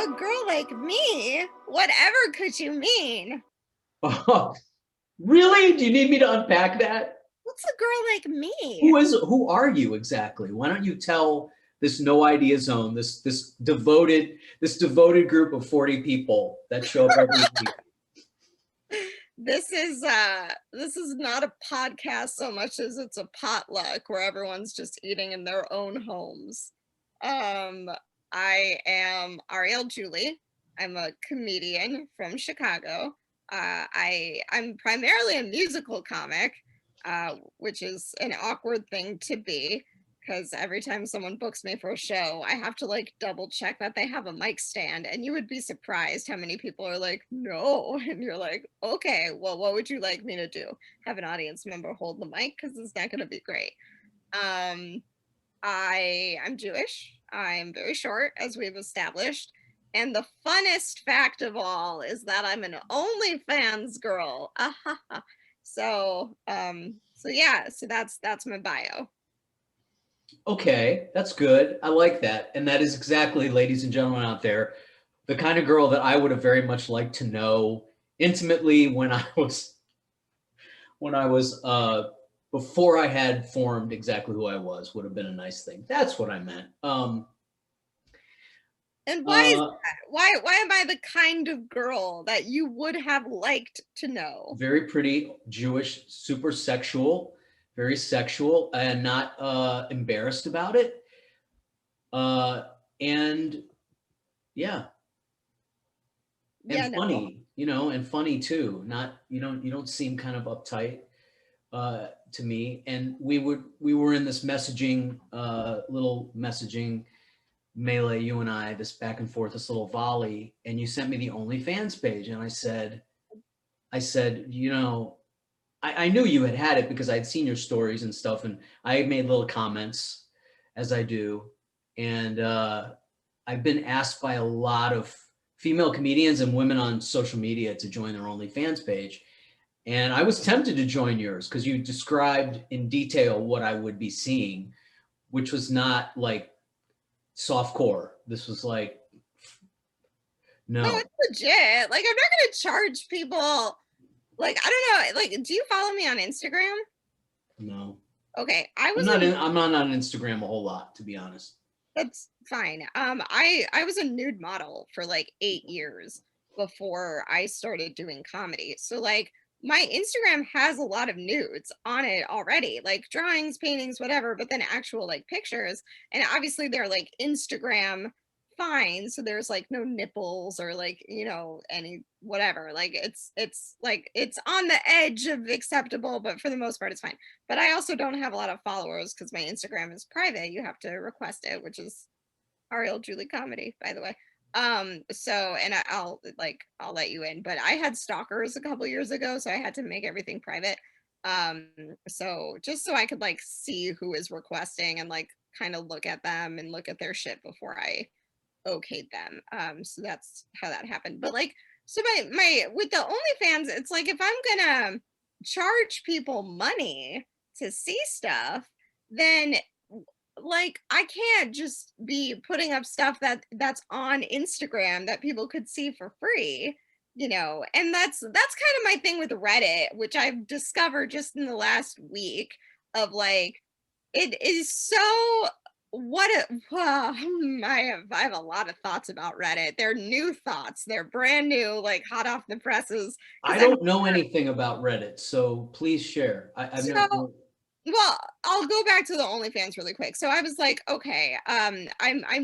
a girl like me? Whatever could you mean? Oh, really? Do you need me to unpack that? What's a girl like me? Who are you exactly? Why don't you tell this no idea zone, this devoted group of 40 people that show up every week? This is not a podcast so much as it's a potluck where everyone's just eating in their own homes. Um, I am Ariel Julie. I'm a comedian from Chicago. I'm primarily a musical comic, which is an awkward thing to be because every time someone books me for a show, I have to like double check that they have a mic stand. And you would be surprised how many people are like, no. And you're like, okay, well, what would you like me to do? Have an audience member hold the mic because it's not going to be great. Um, I'm Jewish. I'm very short, as we've established. And the funnest fact of all is that I'm an OnlyFans girl. So yeah, so that's my bio. Okay, that's good. I like that. And that is exactly, ladies and gentlemen out there, the kind of girl that I would have very much liked to know intimately when I was before I had formed exactly who I was would have been a nice thing. That's what I meant. And why is Uh, that? Why am I the kind of girl that you would have liked to know? very pretty, Jewish, super sexual, very sexual, and not embarrassed about it. Uh, and yeah, Yeah, and no. funny too. Not you don't seem kind of uptight to me. And we were in this little messaging melee, you and I, this back and forth, this little volley, and you sent me the OnlyFans page, and I said, I knew you had it because I'd seen your stories and stuff, and I made little comments as I do, and I've been asked by a lot of female comedians and women on social media to join their OnlyFans page, and I was tempted to join yours because you described in detail what I would be seeing, which was not like softcore. This was like, No, no, it's legit. Like, I'm not gonna charge people. Like, I don't know. Like, do you follow me on Instagram? no. Okay, I I'm was not a in, I'm not on Instagram a whole lot, to be honest. That's fine. I was a nude model for like 8 years before I started doing comedy. So like my Instagram has a lot of nudes on it already, like drawings, paintings, whatever, but then actual like pictures. And obviously they're like Instagram fine. So there's like no nipples or like, any whatever. Like it's like it's on the edge of acceptable, but for the most part it's fine. But I also don't have a lot of followers because my Instagram is private. You have to request it, which is Ariel Julie comedy, by the way. So and I'll let you in, but I had stalkers a couple years ago, so I had to make everything private. Um, so just so I could like see who is requesting and like kind of look at them and look at their shit before I okayed them. So that's how that happened. But like, so my with the OnlyFans, it's like if I'm gonna charge people money to see stuff, then like I can't just be putting up stuff that's on Instagram that people could see for free, and that's kind of my thing with Reddit, which I've discovered just in the last week of like it is so what a I have a lot of thoughts about Reddit. They're new thoughts. They're brand new, like hot off the presses. I Because I've don't know anything about Reddit, so please share. I've so never. well, I'll go back to the OnlyFans really quick. So I was like, okay, I'm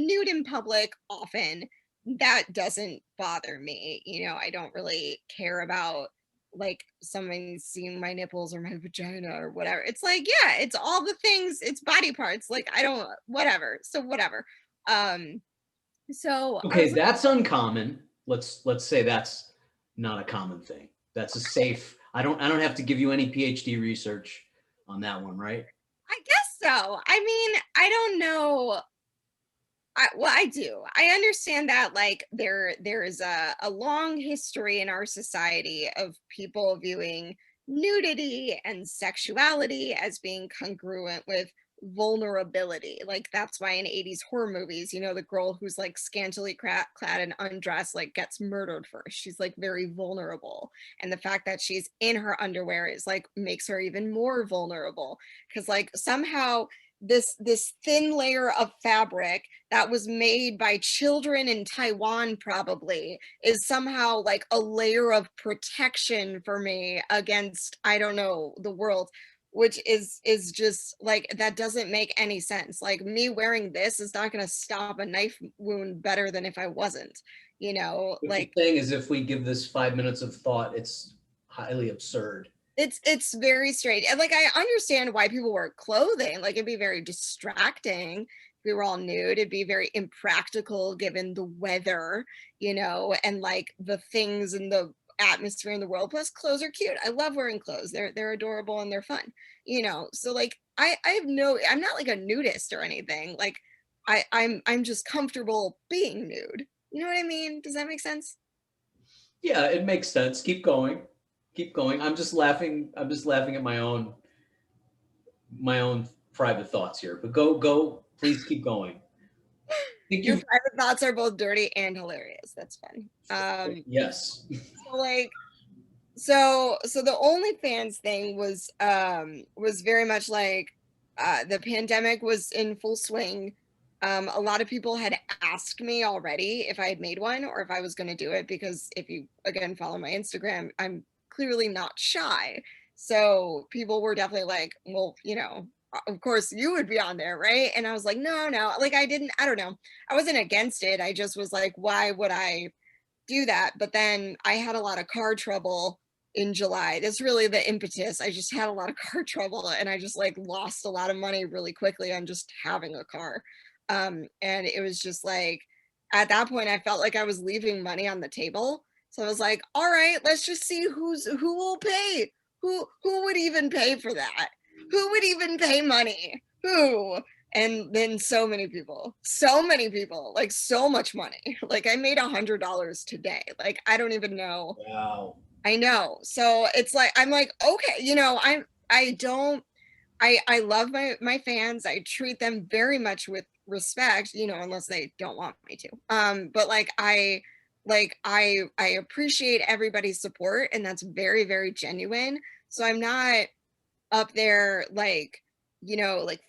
nude in public often. That doesn't bother me. I don't really care about like someone seeing my nipples or my vagina or whatever. It's like, yeah, it's all the things, it's body parts. Like I don't whatever. So whatever. Um, so I Okay, was like, that's uncommon. Let's say that's not a common thing. That's a safe. I don't have to give you any PhD research on that one, right? I guess so. I mean, I don't know. I do. I understand that like there is a long history in our society of people viewing nudity and sexuality as being congruent with vulnerability. Like that's why in 80s horror movies, you know, the girl who's like scantily clad and undressed like gets murdered first. She's like very vulnerable. And the fact that she's in her underwear is like makes her even more vulnerable because like somehow this thin layer of fabric that was made by children in Taiwan probably is somehow like a layer of protection for me against, I don't know, the world, which is just like that doesn't make any sense. Like me wearing this is not going to stop a knife wound better than if I wasn't, you know, What you're like saying is if we give this 5 minutes of thought, it's highly absurd. it's very strange. And like I understand why people wear clothing. Like it'd be very distracting if we were all nude. It'd be very impractical given the weather, you know, and like the things in the atmosphere in the world. Plus clothes are cute. I love wearing clothes. They're adorable and they're fun, you know. So like I have no, I'm not like a nudist or anything. Like I'm just comfortable being nude. You know what I mean? Does that make sense? Yeah, it makes sense. Keep going. Keep going. I'm just laughing at my own private thoughts here. But go, please keep going. Think Your you've private thoughts are both dirty and hilarious. That's fun. yes. So like so the OnlyFans thing was very much like the pandemic was in full swing. A lot of people had asked me already if I had made one or if I was going to do it because if you again follow my Instagram, I'm clearly not shy. So people were definitely like, well, you know, of course you would be on there, right? And I was like, no, no, like I don't know. I wasn't against it. I just was like, why would I do that? But then I had a lot of car trouble in July. That's really the impetus. I just had a lot of car trouble and I just like lost a lot of money really quickly on just having a car. And it was just like at that point I felt like I was leaving money on the table. So I was like, all right, let's just see who will pay. Who would even pay for that? Who would even pay money? Who? And then so many people, like so much money. Like I made $100 today. Like I don't even know. Wow. I know. So it's like I'm like, okay, you know, I don't I love my fans. I treat them very much with respect, you know, unless they don't want me to. But like I appreciate everybody's support and that's very, very genuine. So I'm not up there like, you know, like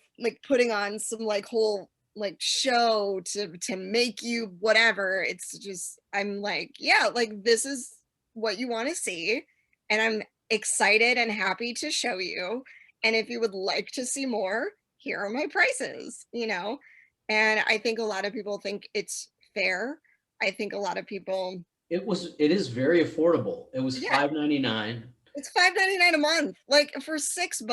putting on some like whole like show to make you whatever. It's just I'm like, yeah, like this is what you want to see and I'm excited and happy to show you, and if you would like to see more, here are my prices, you know. And I think a lot of people think it's fair. I think a lot of people, It is very affordable. It was yeah, 5.99. it's $5.99 a month. Like for $6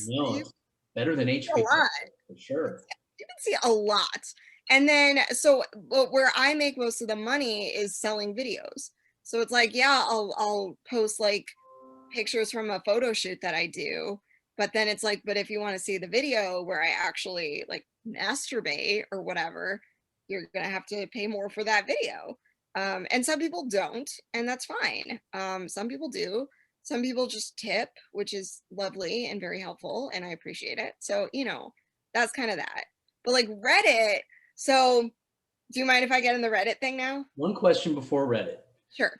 No, you it's better than see a HP lot. for sure. You can see a lot. And then, so where I make most of the money is selling videos. So it's like, yeah, I'll post like pictures from a photo shoot that I do, but then it's like, but if you want to see the video where I actually like masturbate or whatever, you're gonna have to pay more for that video. And some people don't, and that's fine. Some people do. Some people just tip, which is lovely and very helpful, and I appreciate it. So, you know, that's kind of that. But like Reddit, so do you mind if I get in the Reddit thing now? One question before Reddit. Sure.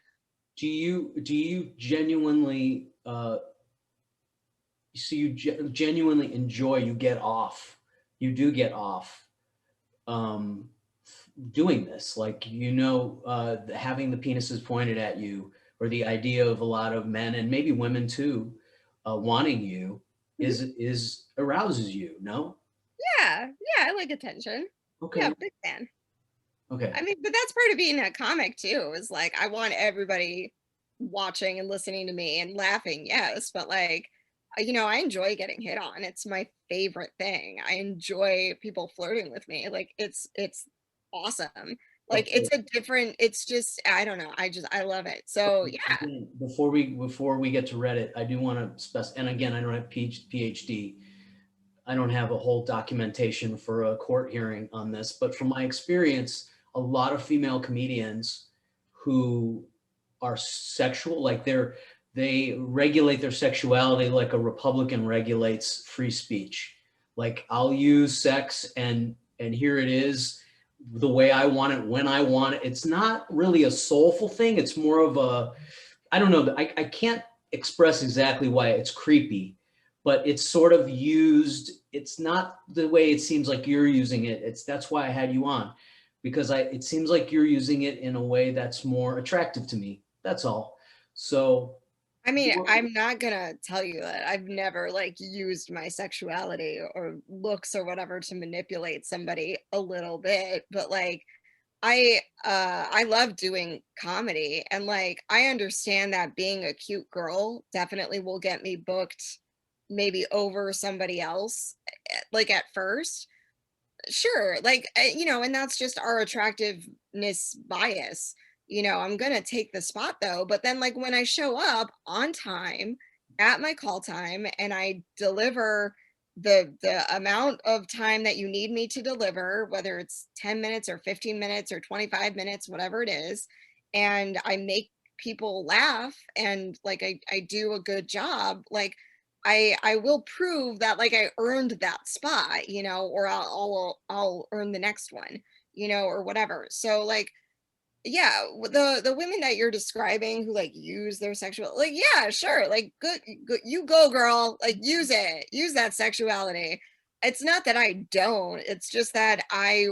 Do you genuinely so you genuinely enjoy, you get off, you do get off um doing this, like, having the penises pointed at you, or the idea of a lot of men and maybe women too wanting you Mhm. is arouses you, no? Yeah, yeah, I like attention. Yeah, Okay. big fan. Okay. I mean, but that's part of being a comic too, is like I want everybody watching and listening to me and laughing, yes, but like you know, I enjoy getting hit on. It's my favorite thing. I enjoy people flirting with me. Like it's awesome. Like Okay. it's a different, it's just I don't know. I love it. So yeah. Again, before we get to Reddit, I do want to and again, I don't have PhD. I don't have a whole documentation for a court hearing on this, but from my experience, a lot of female comedians who are sexual, like they regulate their sexuality like a Republican regulates free speech. Like, I'll use sex, and here it is, the way I want it, when I want it. It's not really a soulful thing. It's more of a, I don't know, I can't express exactly why it's creepy, but it's sort of used. It's not the way it seems like you're using it. That's why I had you on, because it seems like you're using it in a way that's more attractive to me. That's all. So I mean, I'm not gonna tell you that I've never like used my sexuality or looks or whatever to manipulate somebody a little bit, but like I love doing comedy, and like I understand that being a cute girl definitely will get me booked maybe over somebody else like at first. Sure, like and that's just our attractiveness bias. I'm gonna take the spot though, but then like when I show up on time at my call time and I deliver the amount of time that you need me to deliver, whether it's 10 minutes or 15 minutes or 25 minutes, whatever it is, and I make people laugh and like I do a good job, like I will prove that like I earned that spot, or I'll earn the next one, or whatever. So like yeah, the women that you're describing who like use their sexual, like yeah, sure, like good, you go girl, like use that sexuality. It's not that I don't, it's just that I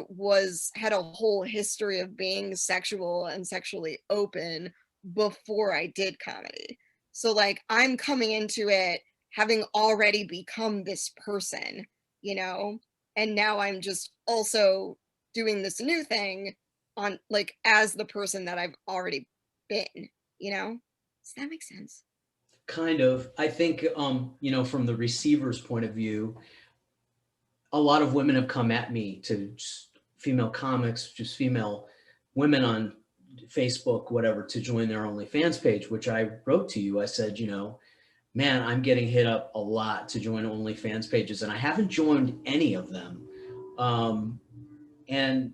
had a whole history of being sexual and sexually open before I did comedy. So like I'm coming into it having already become this person, you know and now I'm just also doing this new thing on like as the person that I've already been, you know? Does that make sense? kind of, I think, from the receiver's point of view, a lot of women have come at me, to just female comics, just female women on Facebook, whatever, to join their OnlyFans page, which I wrote to you. I said, man, I'm getting hit up a lot to join OnlyFans pages, and I haven't joined any of them. And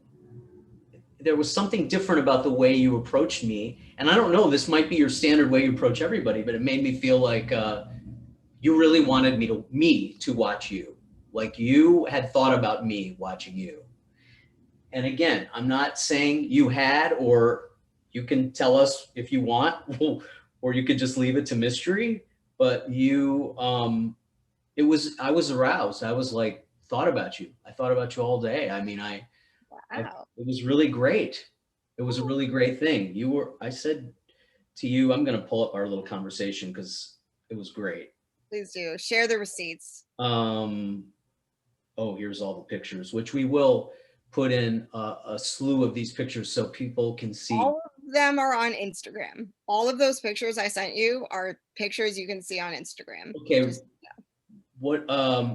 there was something different about the way you approached me. And I don't know, this might be your standard way you approach everybody, but it made me feel like you really wanted me to watch you. Like you had thought about me watching you. And again, I'm not saying you had, or you can tell us if you want, or you could just leave it to mystery. But I was aroused. I was like, thought about you. I thought about you all day. I mean, Wow. it was really great. It was a Oh, really great thing. I said to you, I'm going to pull up our little conversation because it was great. please do. Share the receipts. Um, oh, here's all the pictures, which we will put in a slew of these pictures so people can see. All of them are on Instagram. All of those pictures I sent you are pictures you can see on Instagram. Okay, Just what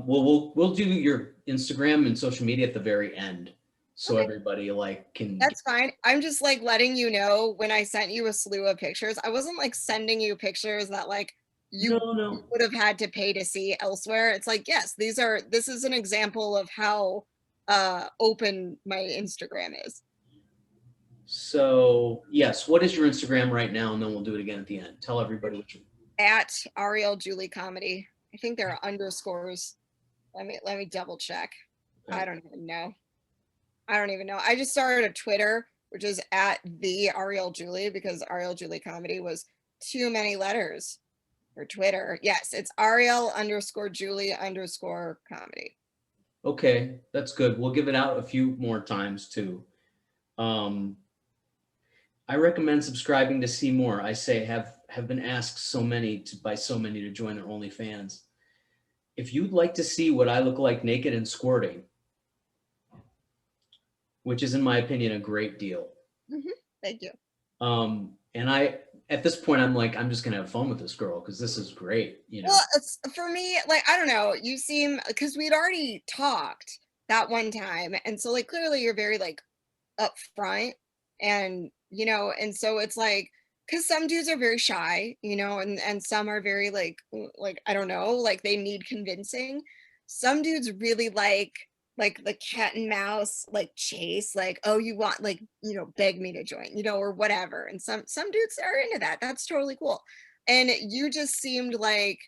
we'll do your Instagram and social media at the very end, so okay. everybody like can. That's fine. I'm just like letting you know when I sent you a slew of pictures. I wasn't like sending you pictures that like No, you no. would have had to pay to see elsewhere. It's like, yes, this is an example of how open my Instagram is. So yes, what is your Instagram right now, and then we'll do it again at the end. Tell everybody what you. At Ariel Julie Comedy. I think there are underscores. Let me double check. Okay. I don't even know. I don't even know. I just started a Twitter, which is at the Ariel Julie, because Ariel Julie Comedy was too many letters for Twitter. Yes, it's Ariel underscore Julie underscore comedy. Okay, that's good. We'll give it out a few more times too. Um, I recommend subscribing to see more. I say have been asked by so many to join their OnlyFans. If you'd like to see what I look like naked and squirting, which is in my opinion a great deal. Hmm. Thank you. And at this point I'm like, I'm just gonna have fun with this girl because this is great, Well, it's for me, like, I don't know, you seem, because we'd already talked that one time. And so, like, clearly you're very, like, upfront and, and so it's like, because some dudes are very shy, and some are very, like, I don't know, like, they need convincing. Some dudes really like the cat and mouse, like, chase, like, oh, you want, like, beg me to join, or whatever. And some dudes are into that. That's totally cool. And you just seemed like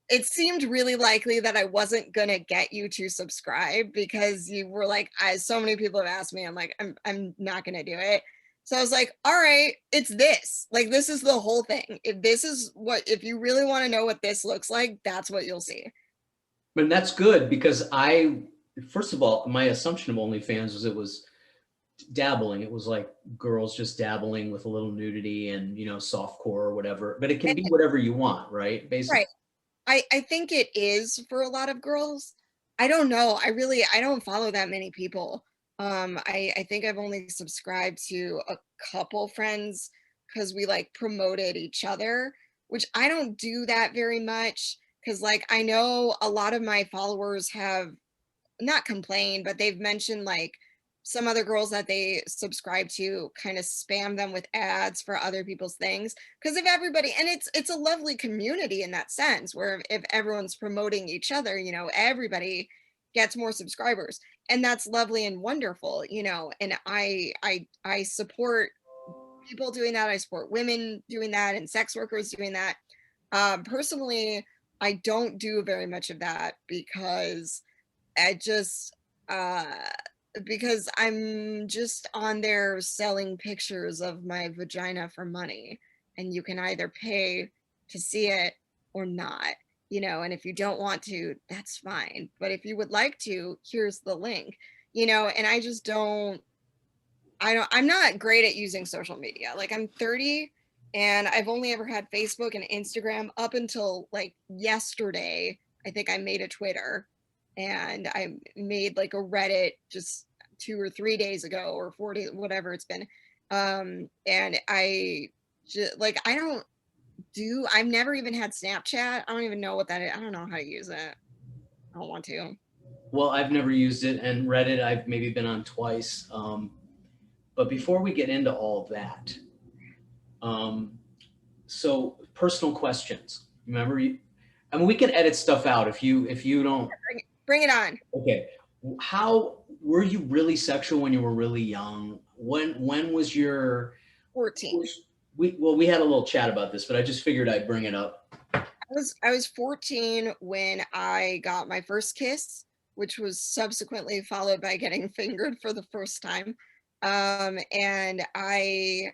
it seemed really likely that I wasn't gonna get you to subscribe because you were like, I so many people have asked me, I'm like, I'm not gonna do it. So I was like, all right, it's this. Like this is the whole thing. If you really want to know what this looks like, that's what you'll see. But that's good because first of all, my assumption of OnlyFans was it was dabbling. It was like girls just dabbling with a little nudity and, softcore or whatever. But it can be whatever you want, right? Right. Basically. I think it is for a lot of girls. I don't know. I don't follow that many people. I think I've only subscribed to a couple friends because we like promoted each other, which I don't do that very much because like I know a lot of my followers have not complained, but they've mentioned like some other girls that they subscribe to kind of spam them with ads for other people's things because if everybody and it's a lovely community in that sense where if everyone's promoting each other, everybody gets more subscribers and that's lovely and wonderful, and I support people doing that. I support women doing that and sex workers doing that. Personally, I don't do very much of that I just uh because I'm just on there selling pictures of my vagina for money and you can either pay to see it or not, and if you don't want to, that's fine. But if you would like to, here's the link, and I'm not great at using social media. Like I'm 30 and I've only ever had Facebook and Instagram up until like yesterday. I think I made a Twitter and I made like a Reddit just 2 or 3 days ago or 40, whatever it's been. And I just like, I've never even had Snapchat. I don't even know what that is. I don't know how to use it. I don't want to. Well, I've never used it, and Reddit I've maybe been on twice. But before we get into all of that, um, so personal questions. Remember, I mean, we can edit stuff out if you don't. Bring it on. Okay, how were you really sexual when you were really young? When was your 14. we had a little chat about this, but I just figured I'd bring it up. I was 14 when I got my first kiss, which was subsequently followed by getting fingered for the first time. And I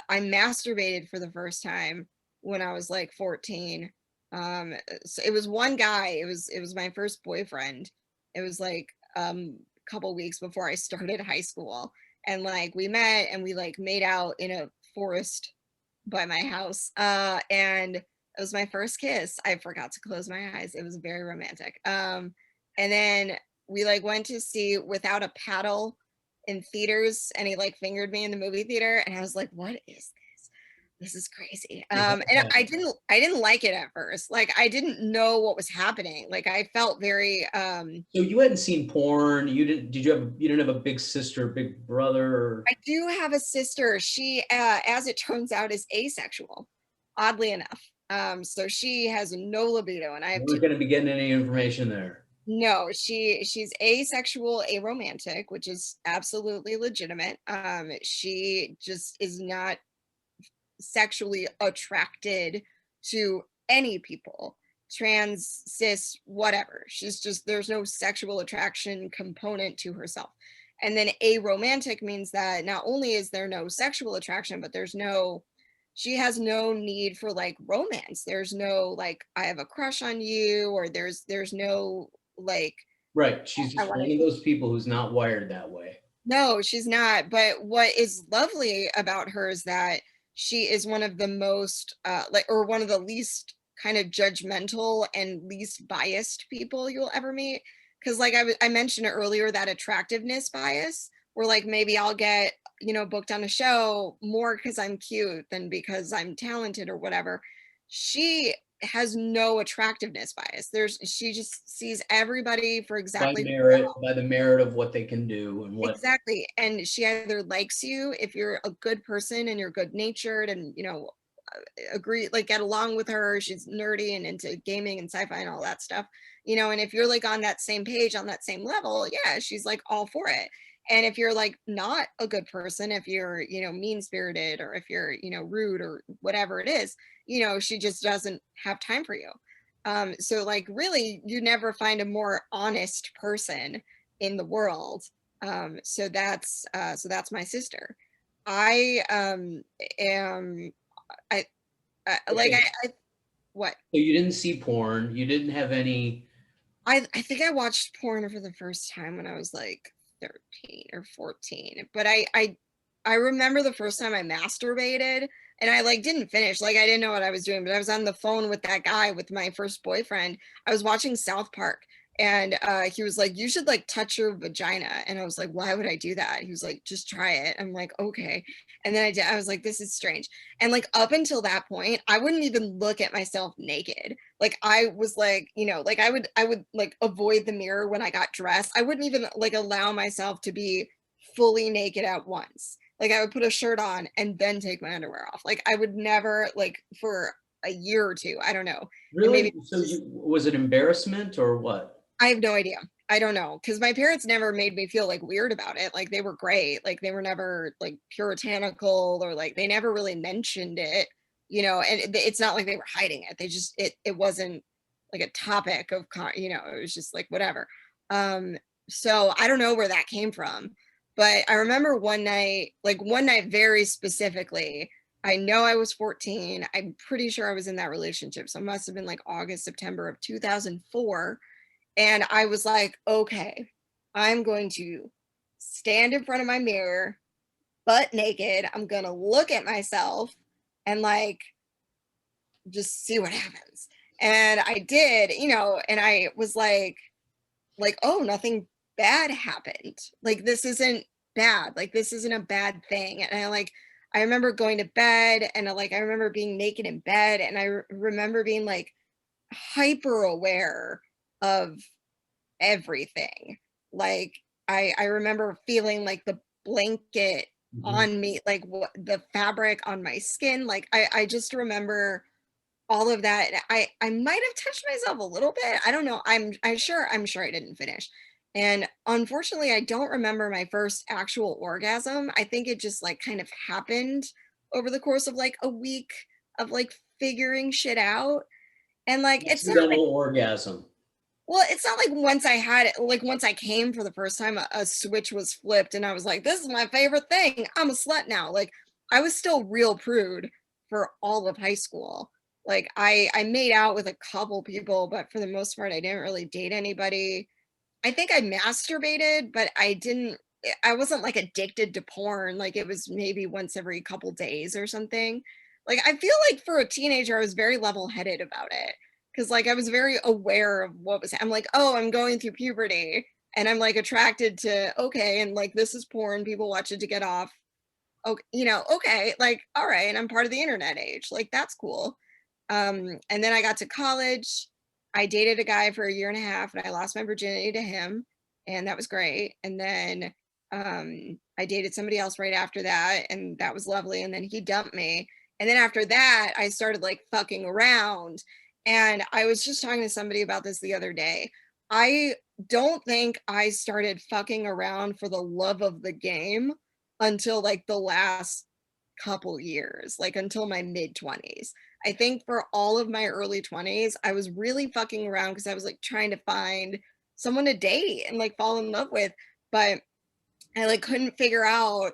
masturbated for the first time when I was like 14. So it was one guy. It was my first boyfriend. It was like a couple weeks before I started high school, and like we met and we like made out in a forest by my house. And it was my first kiss. I forgot to close my eyes. It was very romantic. And then we like went to see Without a Paddle in theaters, and he like fingered me in the movie theater, and I was like, "What is this? This is crazy." And I didn't like it at first. Like I didn't know what was happening. Like I felt very So you hadn't seen porn. You didn't have a big sister, big brother? Or... I do have a sister. She, as it turns out, is asexual, oddly enough. So she has no libido, and I have We're two. going to be getting any information there. No, she's asexual, aromantic, which is absolutely legitimate. She just is not sexually attracted to any people, trans, cis, whatever. She's just there's no sexual attraction component to herself. And then aromantic means that not only is there no sexual attraction, but she has no need for like romance. There's no like I have a crush on you, or there's no like Right. She's I just want one of to. those people who's not wired that way. No, she's not. But what is lovely about her is that she is one of the most or one of the least kind of judgmental and least biased people you'll ever meet. Because like I mentioned earlier, that attractiveness bias, where like maybe I'll get booked on a show more because I'm cute than because I'm talented or whatever. She has no attractiveness bias. She just sees everybody for exactly who they are. By the merit of what they can do and what. Exactly. And she either likes you if you're a good person and you're good natured and, agree, like get along with her. She's nerdy and into gaming and sci fi and all that stuff, and if you're like on that same page, on that same level, yeah, she's like all for it. And if you're like not a good person, if you're, you know, mean spirited, or if you're, you know, rude or whatever it is, you know, she just doesn't have time for you. So like really you never find a more honest person in the world. So that's my sister. I am I, like Okay. I what So you didn't see porn. You didn't have any. I think I watched porn for the first time when I was like 13 or 14. But I remember the first time I masturbated, and I like didn't finish. Like I didn't know what I was doing, but I was on the phone with that guy, with my first boyfriend. I was watching South Park, and he was like, "You should like touch your vagina." And I was like, "Why would I do that?" He was like, "Just try it." I'm like, "Okay." And then I did. I was like, "This is strange." And like up until that point, I wouldn't even look at myself naked. Like I was like, you know, like I would like avoid the mirror when I got dressed. I wouldn't even like allow myself to be fully naked at once. Like I would put a shirt on and then take my underwear off. Like I would never, like for a year or two, I don't know. And maybe Really? So you, was it embarrassment or what? I have no idea. I don't know, because my parents never made me feel like weird about it. Like they were great. Like they were never like puritanical, or like they never really mentioned it, you know. And it's not like they were hiding it. They just it wasn't like a topic of you know. It was just like whatever. Um, so I don't know where that came from, but I remember one night very specifically. I know I was 14. I'm pretty sure I was in that relationship, so it must have been like August, September of 2004. And I was like, okay, I'm going to stand in front of my mirror, butt naked. I'm going to look at myself and like just see what happens. And I did, you know, and I was like, oh, nothing bad happened. Like this isn't bad. Like this isn't a bad thing. And I remember going to bed, and I remember being naked in bed, and I remember being like hyper aware of everything. Like I remember feeling like the blanket Mhm. on me, like what the fabric on my skin. Like I just remember all of that. I might have touched myself a little bit. I don't know. I'm sure I didn't finish. And unfortunately, I don't remember my first actual orgasm. I think it just like kind of happened over the course of like a week of like figuring shit out. And like it's not Accidental orgasm. well, it's not like once I had it, like once I came for the first time, a switch was flipped, and I was like, this is my favorite thing. I'm a slut now. Like I was still real prude for all of high school. Like I made out with a couple people, but for the most part, I didn't really date anybody. I think I masturbated, but I wasn't like addicted to porn. Like it was maybe once every couple days or something. Like I feel like for a teenager, I was very level-headed about it. Cause like I was very aware of I'm like, oh, I'm going through puberty, and I'm like attracted to, okay, and like this is porn, people watch it to get off. Okay, you know, okay, like, all right, and I'm part of the internet age. Like that's cool. And then I got to college. I dated a guy for a year and a half, and I lost my virginity to him, and that was great. And then I dated somebody else right after that, and that was lovely. And then he dumped me. And then after that, I started like fucking around. And I was just talking to somebody about this the other day. I don't think I started fucking around for the love of the game until like the last couple years, like until my mid 20s. I think for all of my early 20s, I was really fucking around because I was like trying to find someone to date and like fall in love with, but I like couldn't figure out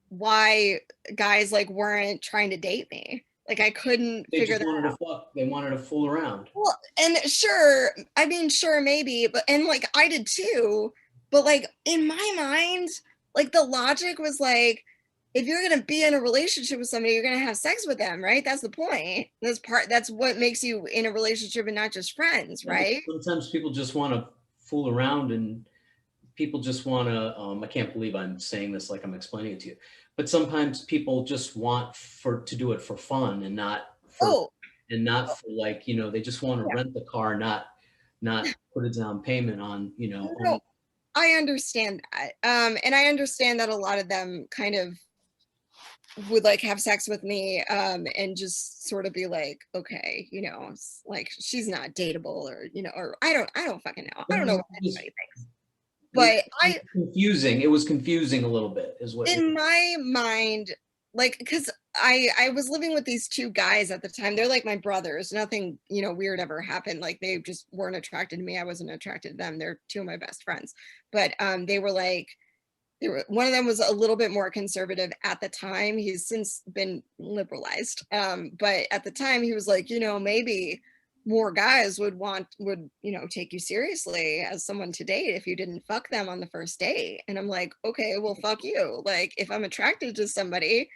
why guys like weren't trying to date me. Like I couldn't They figure just that wanted to out. fuck. They wanted to fool around. Well, and sure, I mean, sure, maybe, but and like I did too, but like in my mind, like the logic was like, if you're gonna be in a relationship with somebody, you're gonna have sex with them, right? That's the point. That's what makes you in a relationship and not just friends, Yeah, but right? sometimes people just want to fool around, and people just want to. I can't believe I'm saying this like I'm explaining it to you, but sometimes people just want for to do it for fun and Oh, not for like they just want to yeah. rent the car, not put a down payment on No, I understand that. And I understand that a lot of them kind of would like have sex with me and just sort of be like, okay, you know, like she's not dateable, or you know, or I don't fucking know. I don't know what just anybody thinks. But It was confusing. It was confusing a little bit, is what you're. in my mind, like, because I was living with these two guys at the time. They're like my brothers. Nothing, weird ever happened. Like, they just weren't attracted to me. I wasn't attracted to them. They're two of my best friends. But they were like, one of them was a little bit more conservative at the time. He's since been liberalized. But at the time he was like, maybe more guys would take you seriously as someone to date if you didn't fuck them on the first date. And I'm like, okay, well, fuck you. Like, if I'm attracted to somebody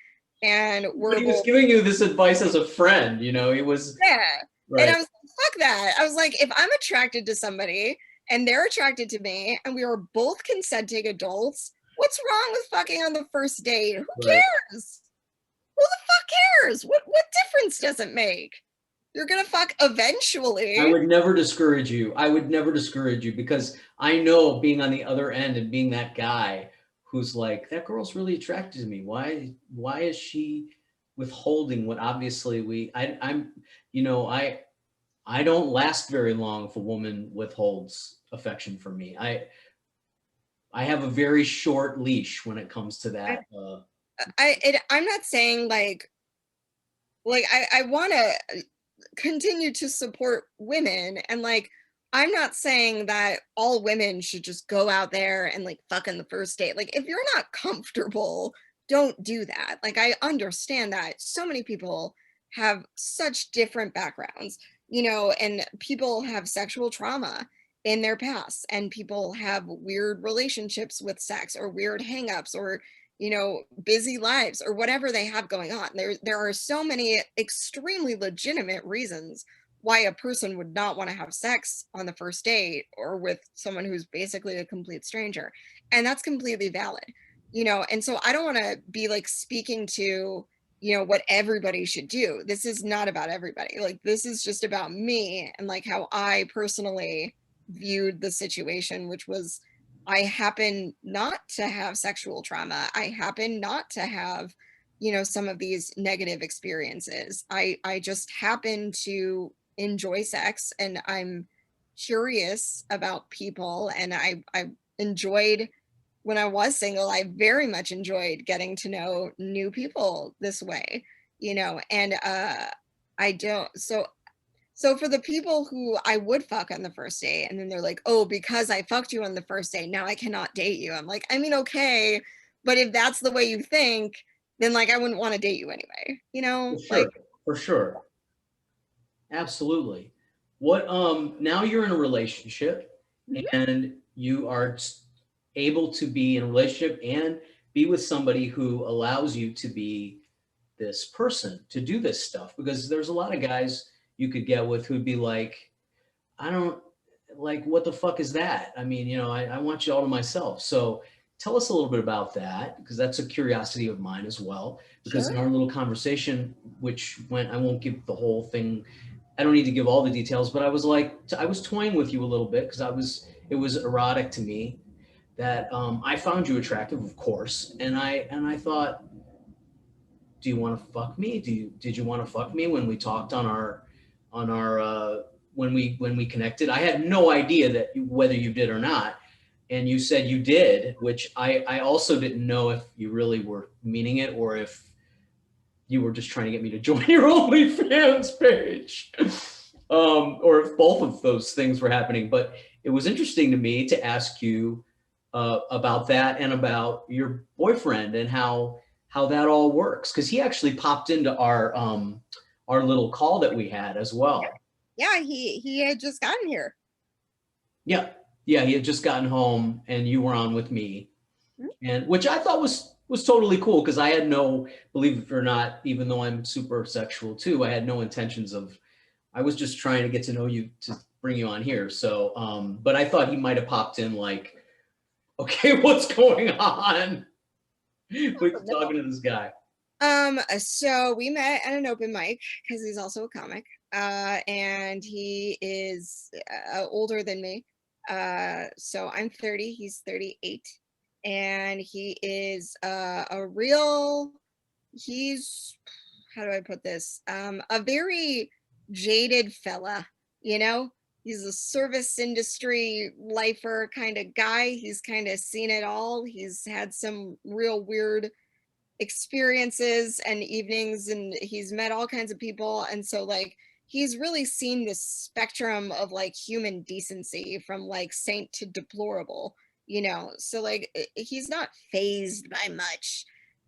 and But we're he was both, giving you this advice as a friend, he was yeah. And right. I was like, fuck that. I was like, if I'm attracted to somebody and they're attracted to me and we are both consenting adults, what's wrong with fucking on the first date? Who Right. cares? Who the fuck cares? What difference does it make? You're gonna fuck eventually. I would never discourage you. I would never discourage you because I know being on the other end and being that guy who's like, that girl's really attracted to me. Why is she withholding what obviously I don't last very long if a woman withholds affection from me. I have a very short leash when it comes to that. I'm not saying like I want to continue to support women, and like I'm not saying that all women should just go out there and like fuck on the first date. Like, if you're not comfortable, don't do that. Like, I understand that so many people have such different backgrounds, and people have sexual trauma in their past, and people have weird relationships with sex or weird hangups or busy lives or whatever they have going on. There are so many extremely legitimate reasons why a person would not want to have sex on the first date or with someone who's basically a complete stranger. And that's completely valid. And so I don't want to be like speaking to what everybody should do. This is not about everybody. Like, this is just about me and like how I personally viewed the situation, which was, I happen not to have sexual trauma. I happen not to have, some of these negative experiences. I just happen to enjoy sex, and I'm curious about people, and I enjoyed when I was single. I very much enjoyed getting to know new people this way, and I don't so for the people who I would fuck on the first date, and then they're like, oh, because I fucked you on the first date, now I cannot date you. I'm like, I mean, okay, but if that's the way you think, then like I wouldn't want to date you anyway, For sure, like. for sure, absolutely. What now you're in a relationship Mhm. and you are able to be in a relationship and be with somebody who allows you to be this person to do this stuff, because there's a lot of guys you could get with who'd be like, I don't like, what the fuck is that? I mean, I want you all to myself. So tell us a little bit about that, because that's a curiosity of mine as well. Because in Sure. our little conversation, which went, I won't give the whole thing, I don't need to give all the details, but I was like, I was toying with you a little bit because it was erotic to me that I found you attractive, of course, and I thought, do you want to fuck me? Did you want to fuck me when we talked on our when we connected? I had no idea that whether you did or not, and you said you did, which I also didn't know if you really were meaning it or if you were just trying to get me to join your OnlyFans page, or if both of those things were happening. But it was interesting to me to ask you about that and about your boyfriend and how that all works, because he actually popped into our little call that we had as well. Yeah, he had just gotten here. Yeah, yeah, he had just gotten home and you were on with me, and which I thought was totally cool because I had no, believe it or not, even though I'm super sexual too, I had no intentions of, I was just trying to get to know you to bring you on here. So, but I thought he might have popped in like, okay, what's going on? We're talking to this guy. So we met at an open mic because he's also a comic. And he is older than me. So I'm 30, he's 38. And he is he's, how do I put this? A very jaded fella, you know? he's a service industry lifer kind of guy. He's kind of seen it all. He's had some real weird experiences and evenings, and he's met all kinds of people. And so like he's really seen the spectrum of like human decency from like saint to deplorable, you know. So like he's not phased by much.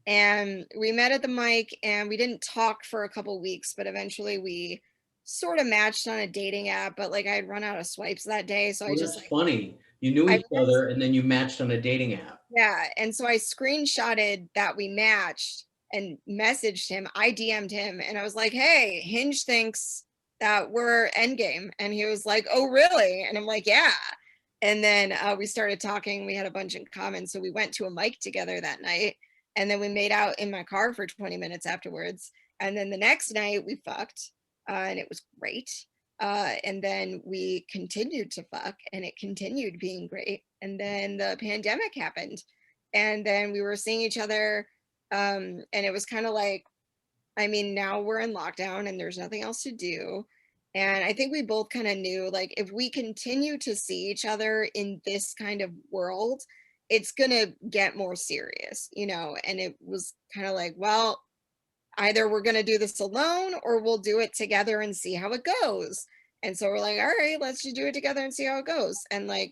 And we met at the mic and we didn't talk for a couple weeks, but eventually we sort of matched on a dating app. But like I had run out of swipes that day, so I Well, just that's like funny. You knew I each other and then you matched on a dating app. yeah, and so I screenshotted that we matched and messaged him. I DM'd him and I was like, "Hey, Hinge thinks that we're endgame." And he was like, "Oh, really?" And I'm like, "Yeah." And then we started talking. We had a bunch in common, so we went to a mic together that night, and then we made out in my car for 20 minutes afterwards. And then the next night we fucked, and it was great. And then we continued to fuck and it continued being great. And then the pandemic happened. And then we were seeing each other. And it was kind of like, I mean, now we're in lockdown and there's nothing else to do. And I think we both kind of knew like if we continue to see each other in this kind of world, it's going to get more serious, you know? And it was kind of like, well, either we're going to do this alone or we'll do it together and see how it goes. And so we're like, all right, let's just do it together and see how it goes. And like,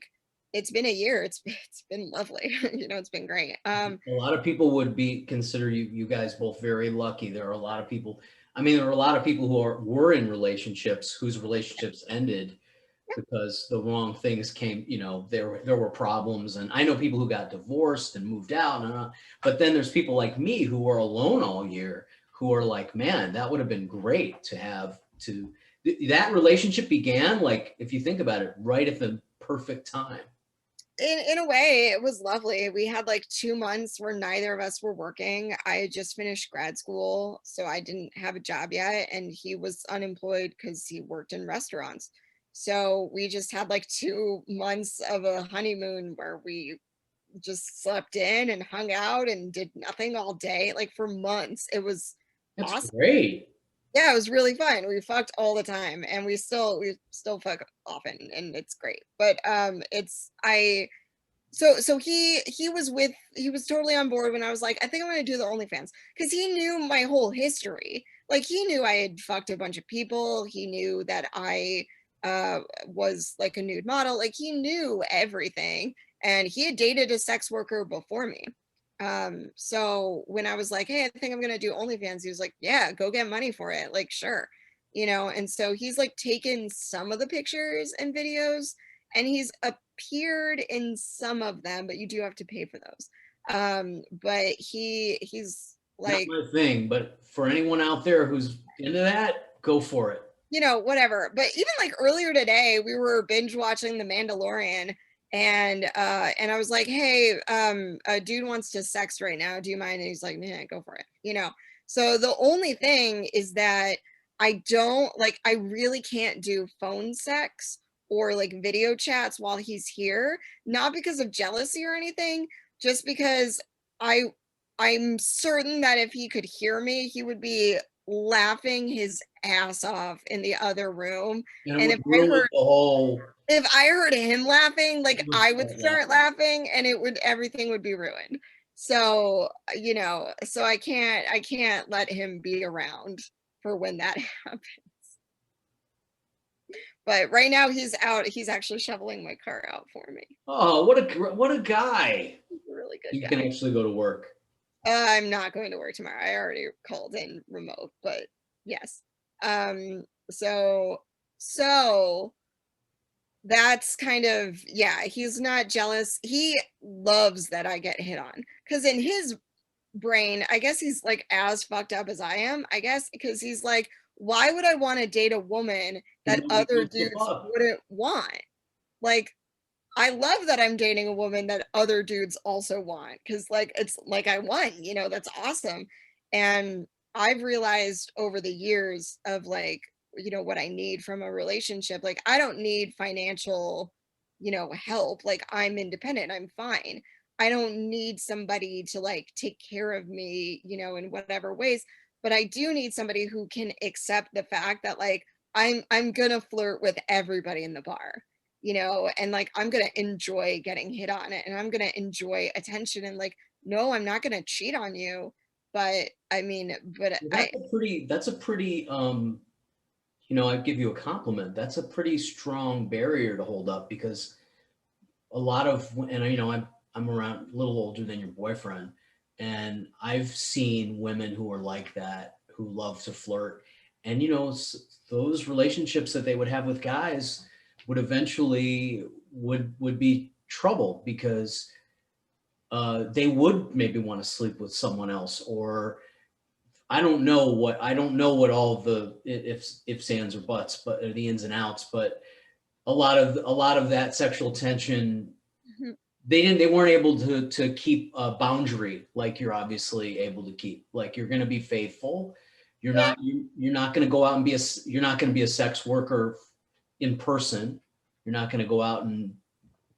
it's been a year. It's been lovely. You know, it's been great. A lot of people would be consider you guys both very lucky. There are a lot of people. I mean, there are a lot of people who were in relationships whose relationships ended because the wrong things came. You know, there were problems, and I know people who got divorced and moved out. But then there's people like me who were alone all year who are like, man, that would have been great to have to. That relationship began, like, if you think about it, right at the perfect time. In a way, it was lovely. We had like 2 months where neither of us were working. I had just finished grad school, so I didn't have a job yet, and he was unemployed because he worked in restaurants. So we just had like 2 months of a honeymoon where we just slept in and hung out and did nothing all day, like for months. It was That's awesome. great. Yeah, it was really fun. We fucked all the time and we still fuck often and it's great. But it's I so he was totally on board when I was like, I think I'm gonna do the OnlyFans because he knew my whole history. Like he knew I had fucked a bunch of people. He knew that I was like a nude model. Like he knew everything, and he had dated a sex worker before me. So when I was like, hey, I think I'm gonna do OnlyFans, he was like, yeah, go get money for it. Like, sure, you know. And so he's like taken some of the pictures and videos, and he's appeared in some of them, but you do have to pay for those. But he's Not like, my thing, but for anyone out there who's into that, go for it. you know, whatever. But even like earlier today, we were binge watching The Mandalorian, and I was like, hey, a dude wants to sex right now. Do you mind? And he's like, yeah, go for it. You know. So the only thing is that I don't like. I really can't do phone sex or like video chats while he's here. Not because of jealousy or anything, just because I I'm certain that if he could hear me, he would be laughing his ass off in the other room. And it And would ruin the whole. if I heard him laughing, I like would I would start start laughing. laughing and everything would be ruined. So, you know, so I can't let him be around for when that happens. But right now he's out. He's actually shoveling my car out for me. Oh, what a guy! He's a really good You can guy. actually go to work. I'm not going to work tomorrow. I already called in remote, but yes. So so that's kind of, yeah, he's not jealous. He loves that I get hit on because in his brain, I guess he's like as fucked up as I am, I guess, because he's like, why would I want to date a woman Who that nobody other wants to dudes fuck. wouldn't want? Like, I love that I'm dating a woman that other dudes also want because, like, it's like I won, you know, that's awesome. And I've realized over the years of like, you know, what I need from a relationship, like, I don't need financial, you know, help. Like, I'm independent, I'm fine. I don't need somebody to like take care of me, you know, in whatever ways. But I do need somebody who can accept the fact that, like, I'm gonna flirt with everybody in the bar, you know, and like I'm gonna enjoy getting hit on it and I'm gonna enjoy attention and like, no, I'm not gonna cheat on you. But I mean, but Well, I that's a pretty, I give you a compliment. That's a pretty strong barrier to hold up because a lot of, and I'm around a little older than your boyfriend, and I've seen women who are like that, who love to flirt, and those relationships that they would have with guys would eventually would be trouble because they would maybe want to sleep with someone else, or I don't know what all of the ifs, ands, or buts, but the ins and outs, but a lot of that sexual tension, they weren't able to keep a boundary like you're obviously able to keep. Like you're going to be faithful. You're not going to go out and you're not going to be a sex worker in person. You're not going to go out and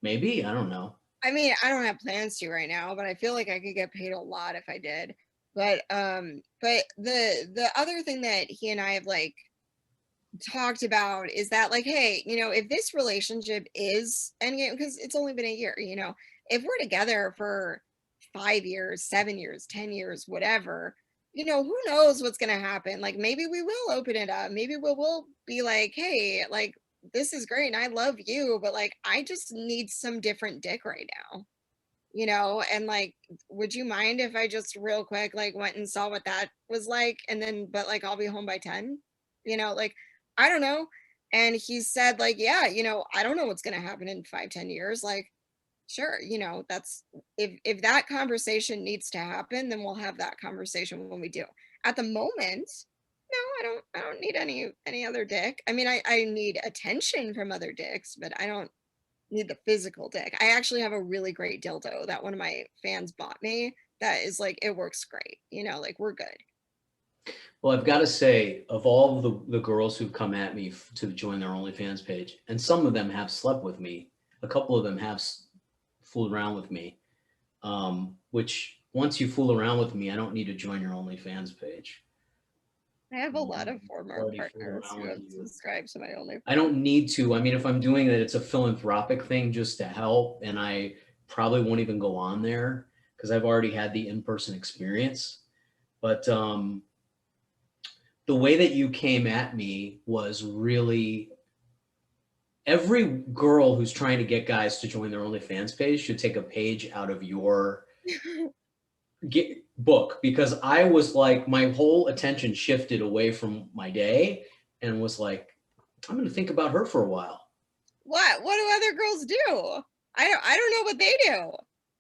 maybe, I don't know. I mean, I don't have plans to right now, but I feel like I could get paid a lot if I did. But the other thing that he and I have like talked about is that like, hey, you know, if this relationship is endgame, because it's only been a year, you know, if we're together for 5 years, 7 years, 10 years, whatever, you know, who knows what's gonna happen? Like maybe we will open it up. Maybe we'll be like, hey, like this is great and I love you, but like I just need some different dick right now, you know, and like would you mind if I just real quick like went and saw what that was like and then but like I'll be home by 10, you know, like I don't know. And he said like, yeah, you know, I don't know what's going to happen in 5, 10 years, like sure, you know, that's if that conversation needs to happen, then we'll have that conversation when we do. At the moment, no, I don't need any other dick. I mean, I need attention from other dicks, but I don't need the physical dick. I actually have a really great dildo that one of my fans bought me that is like it works great. You know, like we're good. Well, I've got to say, of all the girls who've come at me to join their OnlyFans page, and some of them have slept with me, a couple of them have fooled around with me, which once you fool around with me, I don't need to join your OnlyFans page. I have a lot of former Already fooled partners around who with have you. subscribed to my I OnlyFans. don't need to. I mean, if I'm doing it, it's a philanthropic thing just to help, and I probably won't even go on there because I've already had the in-person experience. But the way that you came at me was really, every girl who's trying to get guys to join their OnlyFans page should take a page out of your book, because I was like, my whole attention shifted away from my day and was like, I'm going to think about her for a while. What do other girls do? I don't know what they do.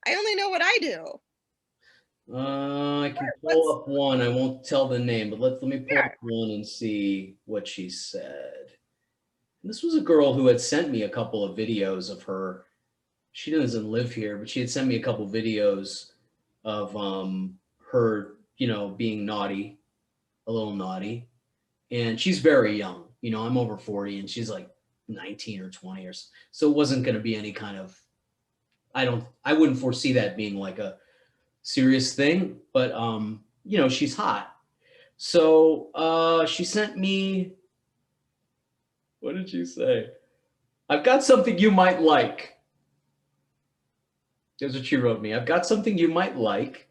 I only know what I do. I can pull What's up one. I won't tell the name, but let me pull up there? one and see what she said. This was a girl who had sent me a couple of videos of her. She doesn't live here, but she had sent me a couple of videos of her, being naughty, a little naughty. And she's very young. I'm over 40 and she's like 19 or 20 or so. So it wasn't going to be any kind of, I wouldn't foresee that being like a serious thing, but she's hot. So she sent me, what did she say? I've got something you might like. Here's what she wrote me. I've got something you might like.